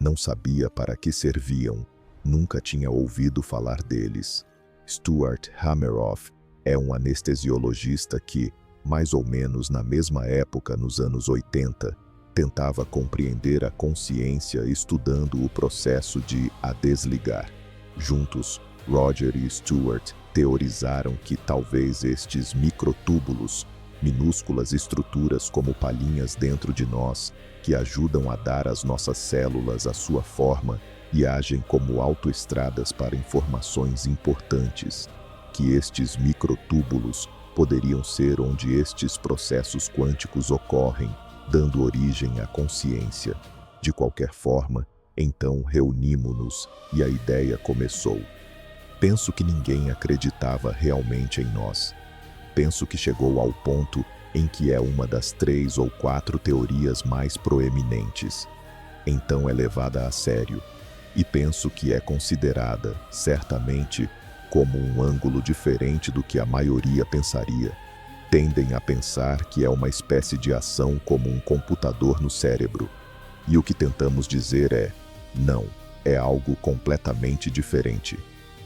Não sabia para que serviam. Nunca tinha ouvido falar deles. Stuart Hameroff é um anestesiologista que, mais ou menos na mesma época, nos anos 80, tentava compreender a consciência estudando o processo de a desligar. Juntos, Roger e Stuart teorizaram que talvez estes microtúbulos, minúsculas estruturas como palhinhas dentro de nós, que ajudam a dar às nossas células a sua forma e agem como autoestradas para informações importantes, que estes microtúbulos poderiam ser onde estes processos quânticos ocorrem, dando origem à consciência. De qualquer forma, então reunimos-nos e a ideia começou. Penso que ninguém acreditava realmente em nós. Penso que chegou ao ponto em que é uma das 3 ou 4 teorias mais proeminentes. Então é levada a sério, e penso que é considerada, certamente, como um ângulo diferente do que a maioria pensaria. Tendem a pensar que é uma espécie de ação como um computador no cérebro. E o que tentamos dizer é, não, é algo completamente diferente.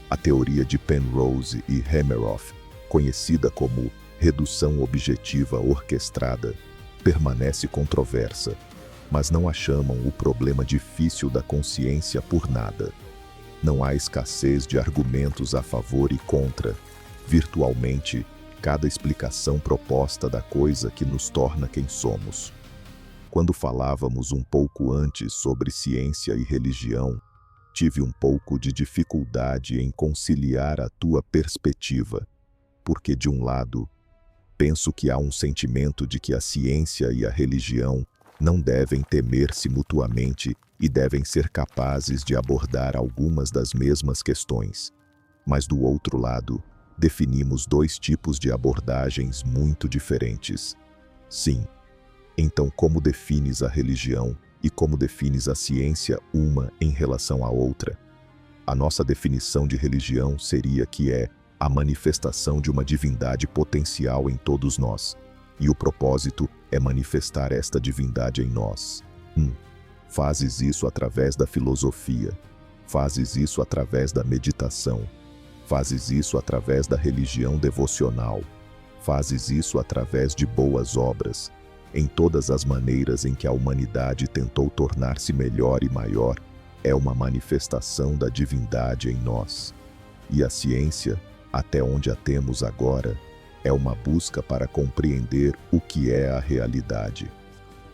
A teoria de Penrose e Hameroff, conhecida como redução objetiva orquestrada, permanece controversa, mas não a chamam o problema difícil da consciência por nada. Não há escassez de argumentos a favor e contra. Virtualmente, cada explicação proposta da coisa que nos torna quem somos. Quando falávamos um pouco antes sobre ciência e religião, tive um pouco de dificuldade em conciliar a tua perspectiva, porque, de um lado, penso que há um sentimento de que a ciência e a religião não devem temer-se mutuamente e devem ser capazes de abordar algumas das mesmas questões. Mas, do outro lado, definimos 2 tipos de abordagens muito diferentes. Sim. Então, como defines a religião e como defines a ciência uma em relação à outra? A nossa definição de religião seria que é a manifestação de uma divindade potencial em todos nós, e o propósito é manifestar esta divindade em nós. Fazes isso através da filosofia, fazes isso através da meditação, fazes isso através da religião devocional, fazes isso através de boas obras. Em todas as maneiras em que a humanidade tentou tornar-se melhor e maior, é uma manifestação da divindade em nós. E a ciência, até onde a temos agora, é uma busca para compreender o que é a realidade.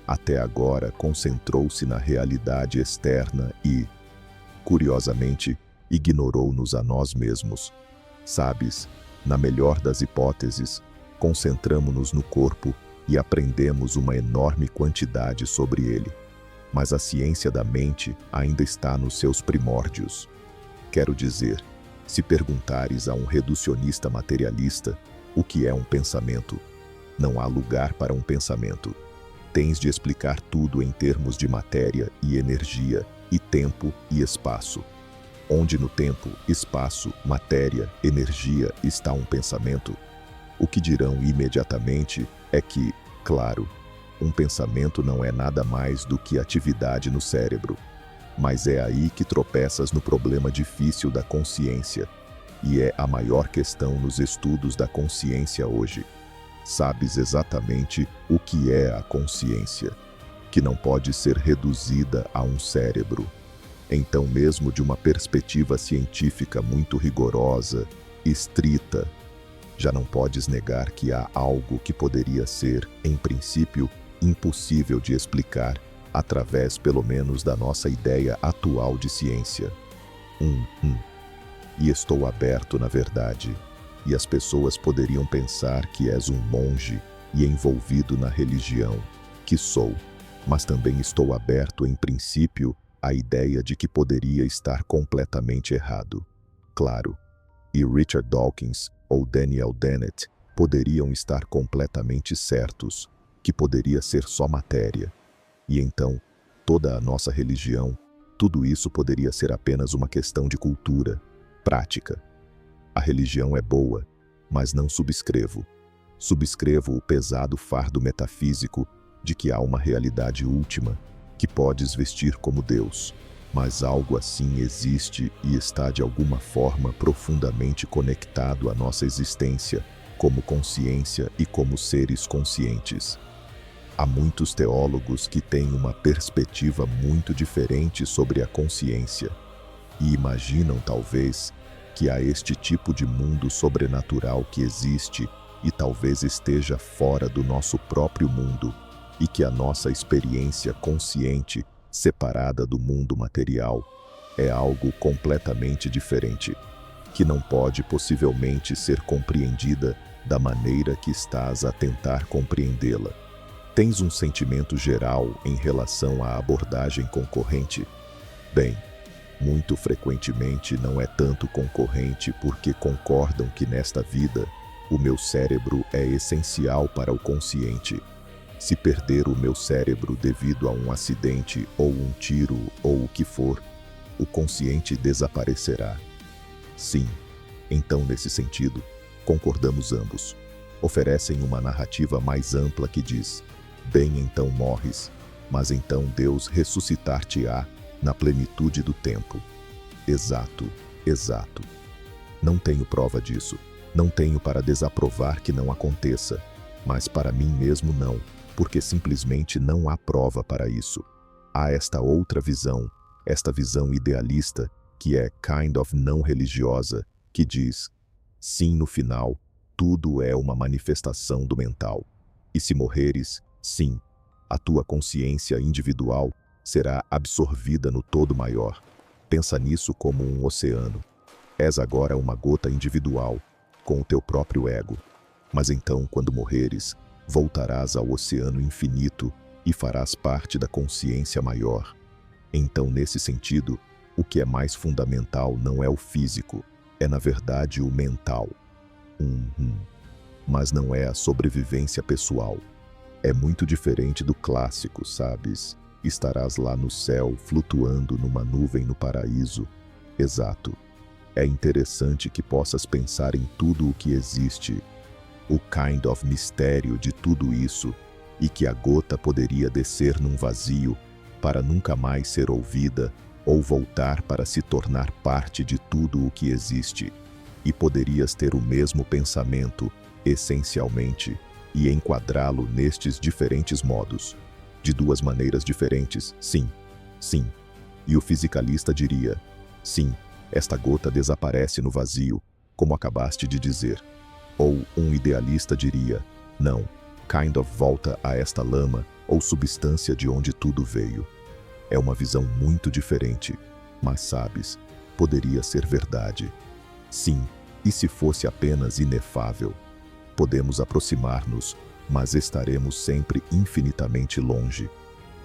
Até agora concentrou-se na realidade externa e, curiosamente, ignorou-nos a nós mesmos. Sabes, na melhor das hipóteses, concentramo-nos no corpo e aprendemos uma enorme quantidade sobre ele. Mas a ciência da mente ainda está nos seus primórdios. Quero dizer, se perguntares a um reducionista materialista o que é um pensamento, não há lugar para um pensamento. Tens de explicar tudo em termos de matéria e energia, e tempo e espaço. Onde no tempo, espaço, matéria, energia está um pensamento? O que dirão imediatamente é que, claro, um pensamento não é nada mais do que atividade no cérebro. Mas é aí que tropeças no problema difícil da consciência, e é a maior questão nos estudos da consciência hoje. Sabes exatamente o que é a consciência, que não pode ser reduzida a um cérebro. Então, mesmo de uma perspectiva científica muito rigorosa, estrita, já não podes negar que há algo que poderia ser, em princípio, impossível de explicar, através pelo menos da nossa ideia atual de ciência. E estou aberto na verdade, e as pessoas poderiam pensar que és um monge e envolvido na religião, que sou, mas também estou aberto em princípio à ideia de que poderia estar completamente errado. Claro, e Richard Dawkins ou Daniel Dennett poderiam estar completamente certos, que poderia ser só matéria. E então, toda a nossa religião, tudo isso poderia ser apenas uma questão de cultura, prática. A religião é boa, mas não subscrevo. Subscrevo o pesado fardo metafísico de que há uma realidade última, que podes vestir como Deus, mas algo assim existe e está de alguma forma profundamente conectado à nossa existência, como consciência e como seres conscientes. Há muitos teólogos que têm uma perspectiva muito diferente sobre a consciência e imaginam, talvez, que há este tipo de mundo sobrenatural que existe e talvez esteja fora do nosso próprio mundo e que a nossa experiência consciente, separada do mundo material, é algo completamente diferente, que não pode possivelmente ser compreendida da maneira que estás a tentar compreendê-la. Tens um sentimento geral em relação à abordagem concorrente? Bem, muito frequentemente não é tanto concorrente porque concordam que nesta vida, o meu cérebro é essencial para o consciente. Se perder o meu cérebro devido a um acidente ou um tiro ou o que for, o consciente desaparecerá. Sim, então nesse sentido, concordamos ambos. Oferecem uma narrativa mais ampla que diz: bem, então morres, mas então Deus ressuscitar-te-á na plenitude do tempo. Exato, exato. Não tenho prova disso. Não tenho para desaprovar que não aconteça, mas para mim mesmo não, porque simplesmente não há prova para isso. Há esta outra visão, esta visão idealista, que é kind of não religiosa, que diz: sim, no final, tudo é uma manifestação do mental. E se morreres, sim, a tua consciência individual será absorvida no todo maior. Pensa nisso como um oceano. És agora uma gota individual, com o teu próprio ego. Mas então, quando morreres, voltarás ao oceano infinito e farás parte da consciência maior. Então, nesse sentido, o que é mais fundamental não é o físico, é na verdade o mental. Mas não é a sobrevivência pessoal. É muito diferente do clássico, sabes? Estarás lá no céu, flutuando numa nuvem no paraíso. Exato. É interessante que possas pensar em tudo o que existe, o kind of mistério de tudo isso, e que a gota poderia descer num vazio para nunca mais ser ouvida ou voltar para se tornar parte de tudo o que existe. E poderias ter o mesmo pensamento, essencialmente, e enquadrá-lo nestes diferentes modos. De duas maneiras diferentes, sim, sim. E o fisicalista diria, sim, esta gota desaparece no vazio, como acabaste de dizer. Ou um idealista diria, não, kind of volta a esta lama ou substância de onde tudo veio. É uma visão muito diferente, mas sabes, poderia ser verdade. Sim, e se fosse apenas inefável? Podemos aproximar-nos, mas estaremos sempre infinitamente longe.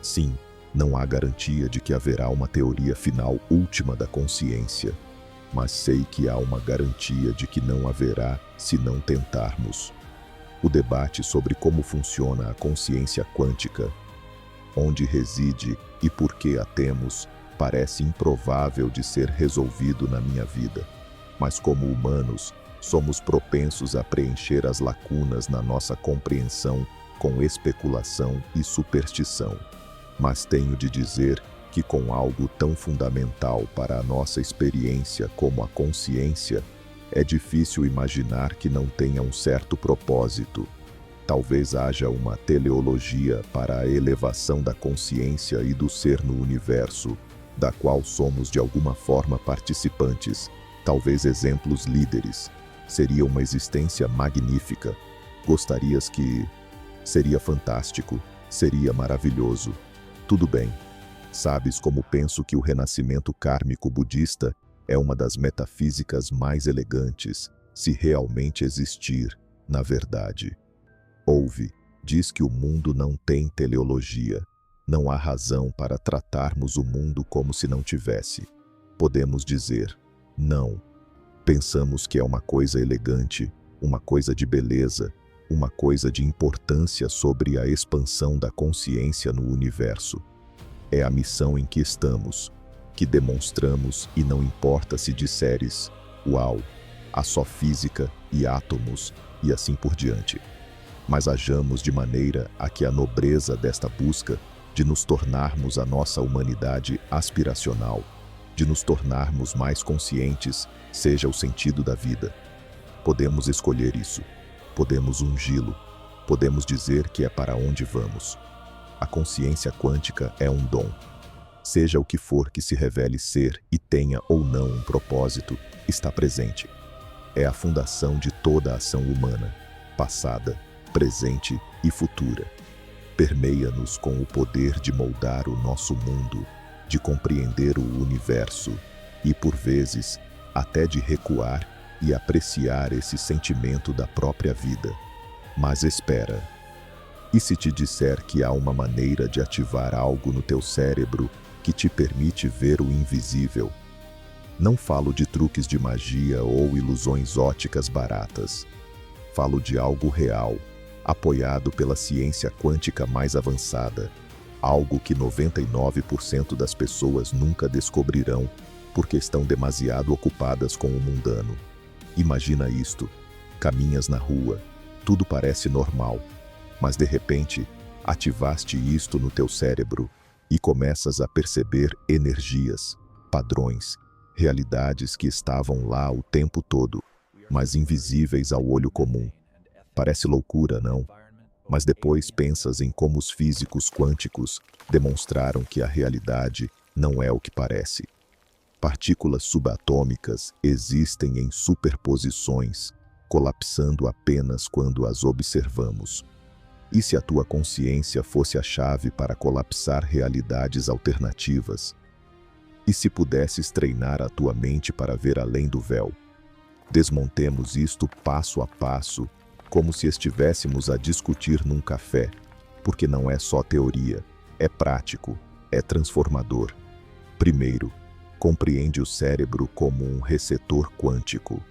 Sim, não há garantia de que haverá uma teoria final última da consciência, mas sei que há uma garantia de que não haverá se não tentarmos. O debate sobre como funciona a consciência quântica, onde reside e por que a temos, parece improvável de ser resolvido na minha vida. Mas como humanos, somos propensos a preencher as lacunas na nossa compreensão com especulação e superstição. Mas tenho de dizer que com algo tão fundamental para a nossa experiência como a consciência, é difícil imaginar que não tenha um certo propósito. Talvez haja uma teleologia para a elevação da consciência e do ser no universo, da qual somos de alguma forma participantes, talvez exemplos líderes. Seria uma existência magnífica. Gostarias que... Seria fantástico, seria maravilhoso. Tudo bem. Sabes como penso que o renascimento kármico budista é uma das metafísicas mais elegantes, se realmente existir, na verdade. Ouve, diz que o mundo não tem teleologia. Não há razão para tratarmos o mundo como se não tivesse. Podemos dizer, não. Pensamos que é uma coisa elegante, uma coisa de beleza, uma coisa de importância sobre a expansão da consciência no universo. É a missão em que estamos, que demonstramos e não importa se disseres, uau, há só física e átomos e assim por diante. Mas hajamos de maneira a que a nobreza desta busca de nos tornarmos a nossa humanidade aspiracional, de nos tornarmos mais conscientes, seja o sentido da vida. Podemos escolher isso, podemos ungí-lo, podemos dizer que é para onde vamos. A consciência quântica é um dom. Seja o que for que se revele ser e tenha ou não um propósito, está presente. É a fundação de toda a ação humana, passada, presente e futura. Permeia-nos com o poder de moldar o nosso mundo, de compreender o universo e, por vezes, até de recuar e apreciar esse sentimento da própria vida. Mas espera. E se te disser que há uma maneira de ativar algo no teu cérebro que te permite ver o invisível? Não falo de truques de magia ou ilusões óticas baratas. Falo de algo real, apoiado pela ciência quântica mais avançada, algo que 99% das pessoas nunca descobrirão porque estão demasiado ocupadas com o mundano. Imagina isto: caminhas na rua, tudo parece normal, mas de repente ativaste isto no teu cérebro e começas a perceber energias, padrões, realidades que estavam lá o tempo todo, mas invisíveis ao olho comum. Parece loucura, não? Mas depois pensas em como os físicos quânticos demonstraram que a realidade não é o que parece. Partículas subatômicas existem em superposições, colapsando apenas quando as observamos. E se a tua consciência fosse a chave para colapsar realidades alternativas? E se pudesses treinar a tua mente para ver além do véu? Desmontemos isto passo a passo, como se estivéssemos a discutir num café, porque não é só teoria, é prático, é transformador. Primeiro, compreende o cérebro como um receptor quântico.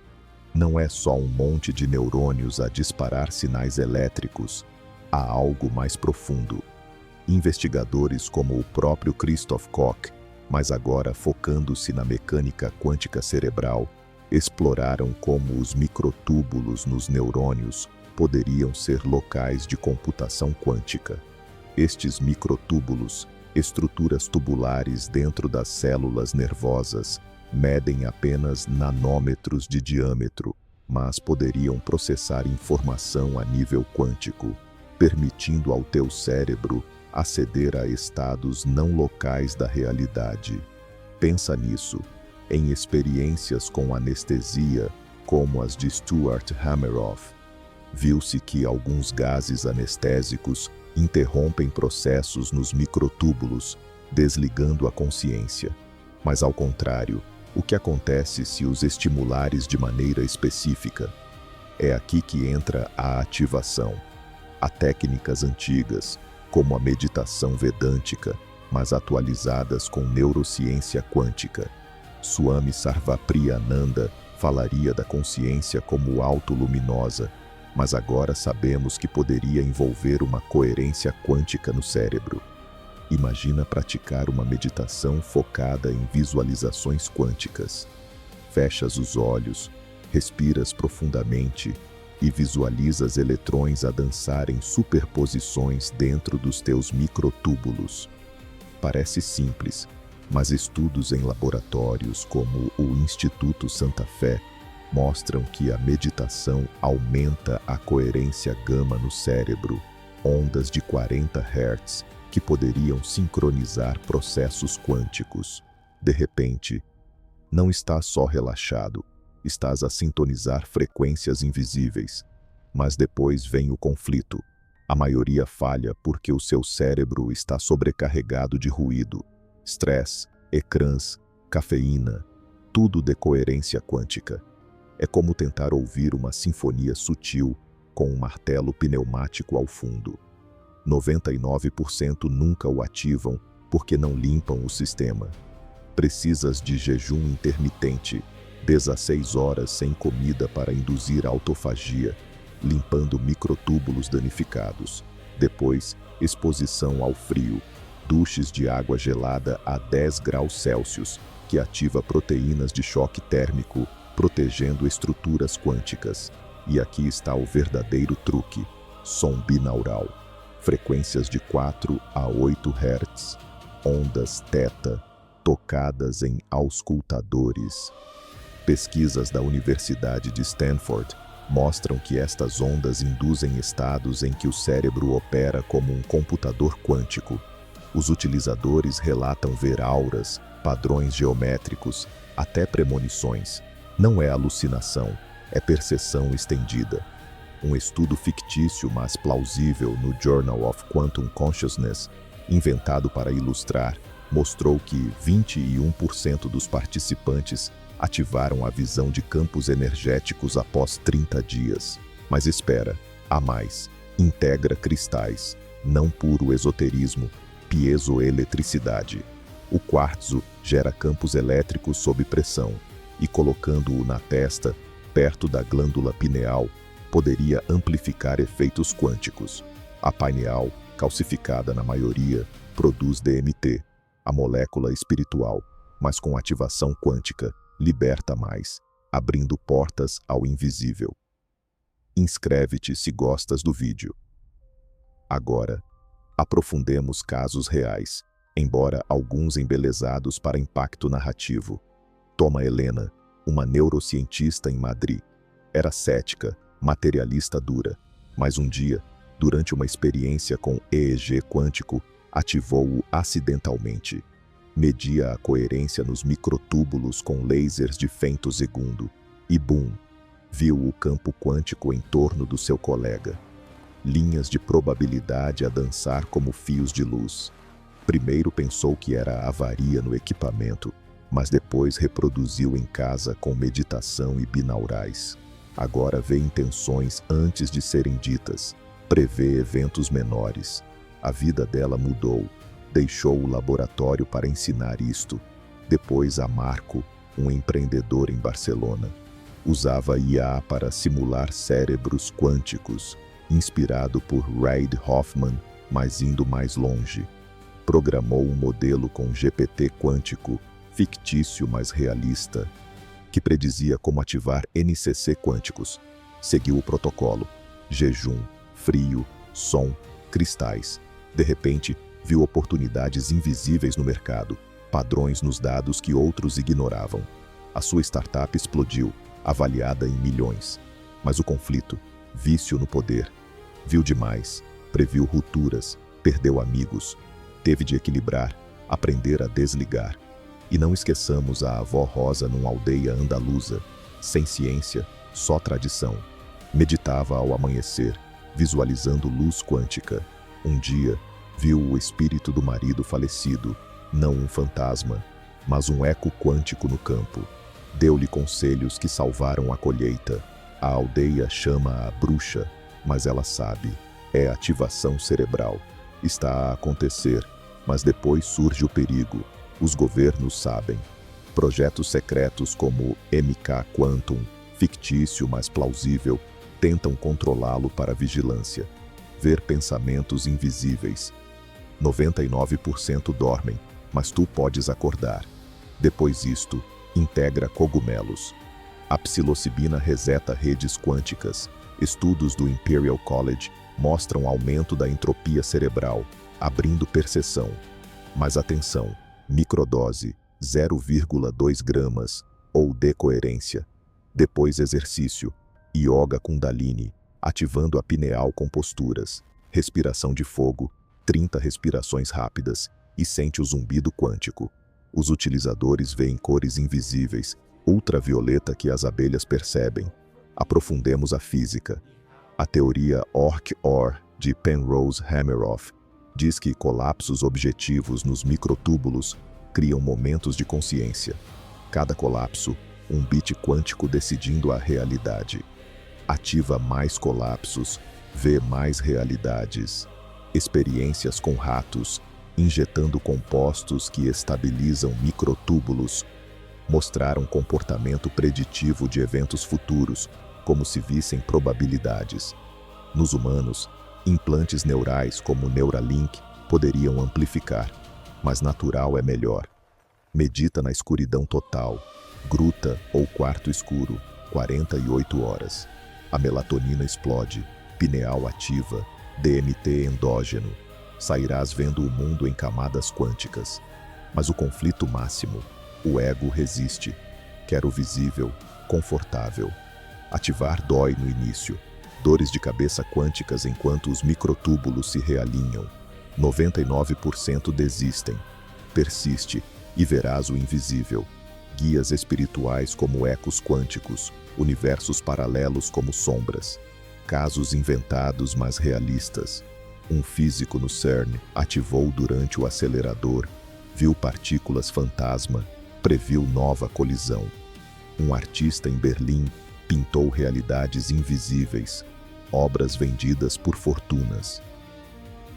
Não é só um monte de neurônios a disparar sinais elétricos. Há algo mais profundo. Investigadores como o próprio Christoph Koch, mas agora focando-se na mecânica quântica cerebral, exploraram como os microtúbulos nos neurônios poderiam ser locais de computação quântica. Estes microtúbulos, estruturas tubulares dentro das células nervosas, medem apenas nanômetros de diâmetro, mas poderiam processar informação a nível quântico, permitindo ao teu cérebro aceder a estados não locais da realidade. Pensa nisso, em experiências com anestesia, como as de Stuart Hameroff. Viu-se que alguns gases anestésicos interrompem processos nos microtúbulos, desligando a consciência. Mas, ao contrário, o que acontece se os estimulares de maneira específica? É aqui que entra a ativação. Há técnicas antigas, como a meditação vedântica, mas atualizadas com neurociência quântica. Swami Sarvapriyananda falaria da consciência como autoluminosa, mas agora sabemos que poderia envolver uma coerência quântica no cérebro. Imagina praticar uma meditação focada em visualizações quânticas. Fechas os olhos, respiras profundamente e visualizas eletrões a dançar em superposições dentro dos teus microtúbulos. Parece simples, mas estudos em laboratórios como o Instituto Santa Fé mostram que a meditação aumenta a coerência gama no cérebro, ondas de 40 Hz que poderiam sincronizar processos quânticos. De repente, não estás só relaxado, estás a sintonizar frequências invisíveis. Mas depois vem o conflito. A maioria falha porque o seu cérebro está sobrecarregado de ruído, estresse, ecrãs, cafeína, tudo de coerência quântica. É como tentar ouvir uma sinfonia sutil com um martelo pneumático ao fundo. 99% nunca o ativam porque não limpam o sistema. Precisas de jejum intermitente, 16 horas sem comida para induzir autofagia, limpando microtúbulos danificados. Depois, exposição ao frio, duches de água gelada a 10 graus Celsius, que ativa proteínas de choque térmico, protegendo estruturas quânticas. E aqui está o verdadeiro truque: som binaural. Frequências de 4 a 8 Hz, ondas θ, tocadas em auscultadores. Pesquisas da Universidade de Stanford mostram que estas ondas induzem estados em que o cérebro opera como um computador quântico. Os utilizadores relatam ver auras, padrões geométricos, até premonições. Não é alucinação, é percepção estendida. Um estudo fictício, mas plausível, no Journal of Quantum Consciousness, inventado para ilustrar, mostrou que 21% dos participantes ativaram a visão de campos energéticos após 30 dias. Mas espera, há mais. Integra cristais, não puro esoterismo, piezoeletricidade. O quartzo gera campos elétricos sob pressão, e colocando-o na testa, perto da glândula pineal, poderia amplificar efeitos quânticos. A pineal, calcificada na maioria, produz DMT, a molécula espiritual, mas com ativação quântica, liberta mais, abrindo portas ao invisível. Inscreve-te se gostas do vídeo. Agora, aprofundemos casos reais, embora alguns embelezados para impacto narrativo. Toma Helena, uma neurocientista em Madrid. Era cética, materialista dura, mas um dia, durante uma experiência com EEG quântico, ativou-o acidentalmente. Media a coerência nos microtúbulos com lasers de femtosegundo e boom, viu o campo quântico em torno do seu colega. Linhas de probabilidade a dançar como fios de luz. Primeiro pensou que era avaria no equipamento, mas depois reproduziu em casa com meditação e binaurais. Agora vê intenções antes de serem ditas, prevê eventos menores. A vida dela mudou. Deixou o laboratório para ensinar isto. Depois a Marco, um empreendedor em Barcelona. Usava IA para simular cérebros quânticos, inspirado por Reid Hoffman, mas indo mais longe. Programou um modelo com GPT quântico, fictício mas realista, que predizia como ativar NCC quânticos. Seguiu o protocolo. jejum, frio, som, cristais. De repente, viu oportunidades invisíveis no mercado, padrões nos dados que outros ignoravam. A sua startup explodiu, avaliada em milhões. Mas o conflito, vício no poder. Viu demais, previu rupturas, perdeu amigos. Teve de equilibrar, aprender a desligar. E não esqueçamos a avó Rosa numa aldeia andaluza, sem ciência, só tradição. Meditava ao amanhecer, visualizando luz quântica. Um dia, viu o espírito do marido falecido, não um fantasma, mas um eco quântico no campo. Deu-lhe conselhos que salvaram a colheita. A aldeia chama a bruxa, mas ela sabe, é ativação cerebral. Está a acontecer, mas depois surge o perigo. Os governos sabem. Projetos secretos como MK Quantum, fictício mas plausível, tentam controlá-lo para vigilância. Ver pensamentos invisíveis. 99% dormem, mas tu podes acordar. Depois isto, integra cogumelos. A psilocibina reseta redes quânticas. Estudos do Imperial College mostram aumento da entropia cerebral, abrindo percepção. Mas atenção, microdose, 0,2 gramas, ou decoerência. Depois exercício, Yoga Kundalini, ativando a pineal com posturas, respiração de fogo, 30 respirações rápidas e sente o zumbido quântico. Os utilizadores veem cores invisíveis, ultravioleta que as abelhas percebem. Aprofundemos a física. A teoria ORC-OR de Penrose Hameroff diz que colapsos objetivos nos microtúbulos criam momentos de consciência. Cada colapso, um bit quântico decidindo a realidade. Ativa mais colapsos, vê mais realidades. Experiências com ratos, injetando compostos que estabilizam microtúbulos, mostraram comportamento preditivo de eventos futuros, como se vissem probabilidades. Nos humanos, implantes neurais como Neuralink poderiam amplificar, mas natural é melhor. Medita na escuridão total, gruta ou quarto escuro, 48 horas. A melatonina explode, pineal ativa, DMT endógeno. Sairás vendo o mundo em camadas quânticas. Mas o conflito máximo, o ego resiste. Quer o visível, confortável. Ativar dói no início. Dores de cabeça quânticas enquanto os microtúbulos se realinham. 99% desistem. Persiste e verás o invisível. Guias espirituais como ecos quânticos, universos paralelos como sombras. Casos inventados mas realistas. Um físico no CERN ativou durante o acelerador, viu partículas fantasma, previu nova colisão. Um artista em Berlim pintou realidades invisíveis, obras vendidas por fortunas.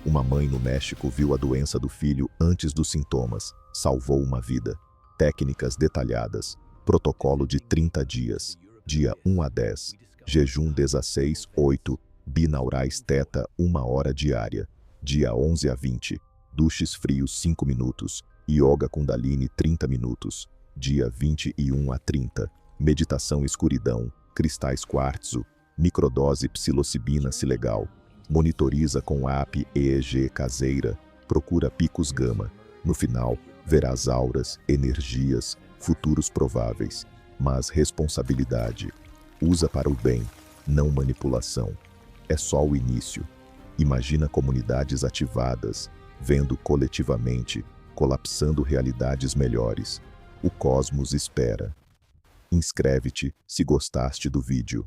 Uma mãe no México viu a doença do filho antes dos sintomas, salvou uma vida. Técnicas detalhadas, protocolo de 30 dias, dia 1 a 10, jejum 16, 8, binaurais teta 1 hora diária, dia 11 a 20, duches frios 5 minutos, yoga kundalini 30 minutos, dia 21 a 30, meditação escuridão, cristais quartzo, microdose psilocibina Cilegal, monitoriza com app EEG caseira, procura picos gama. No final, verás auras, energias, futuros prováveis, mas responsabilidade. Usa para o bem, não manipulação. É só o início. Imagina comunidades ativadas, vendo coletivamente, colapsando realidades melhores. O cosmos espera. Inscreve-te se gostaste do vídeo.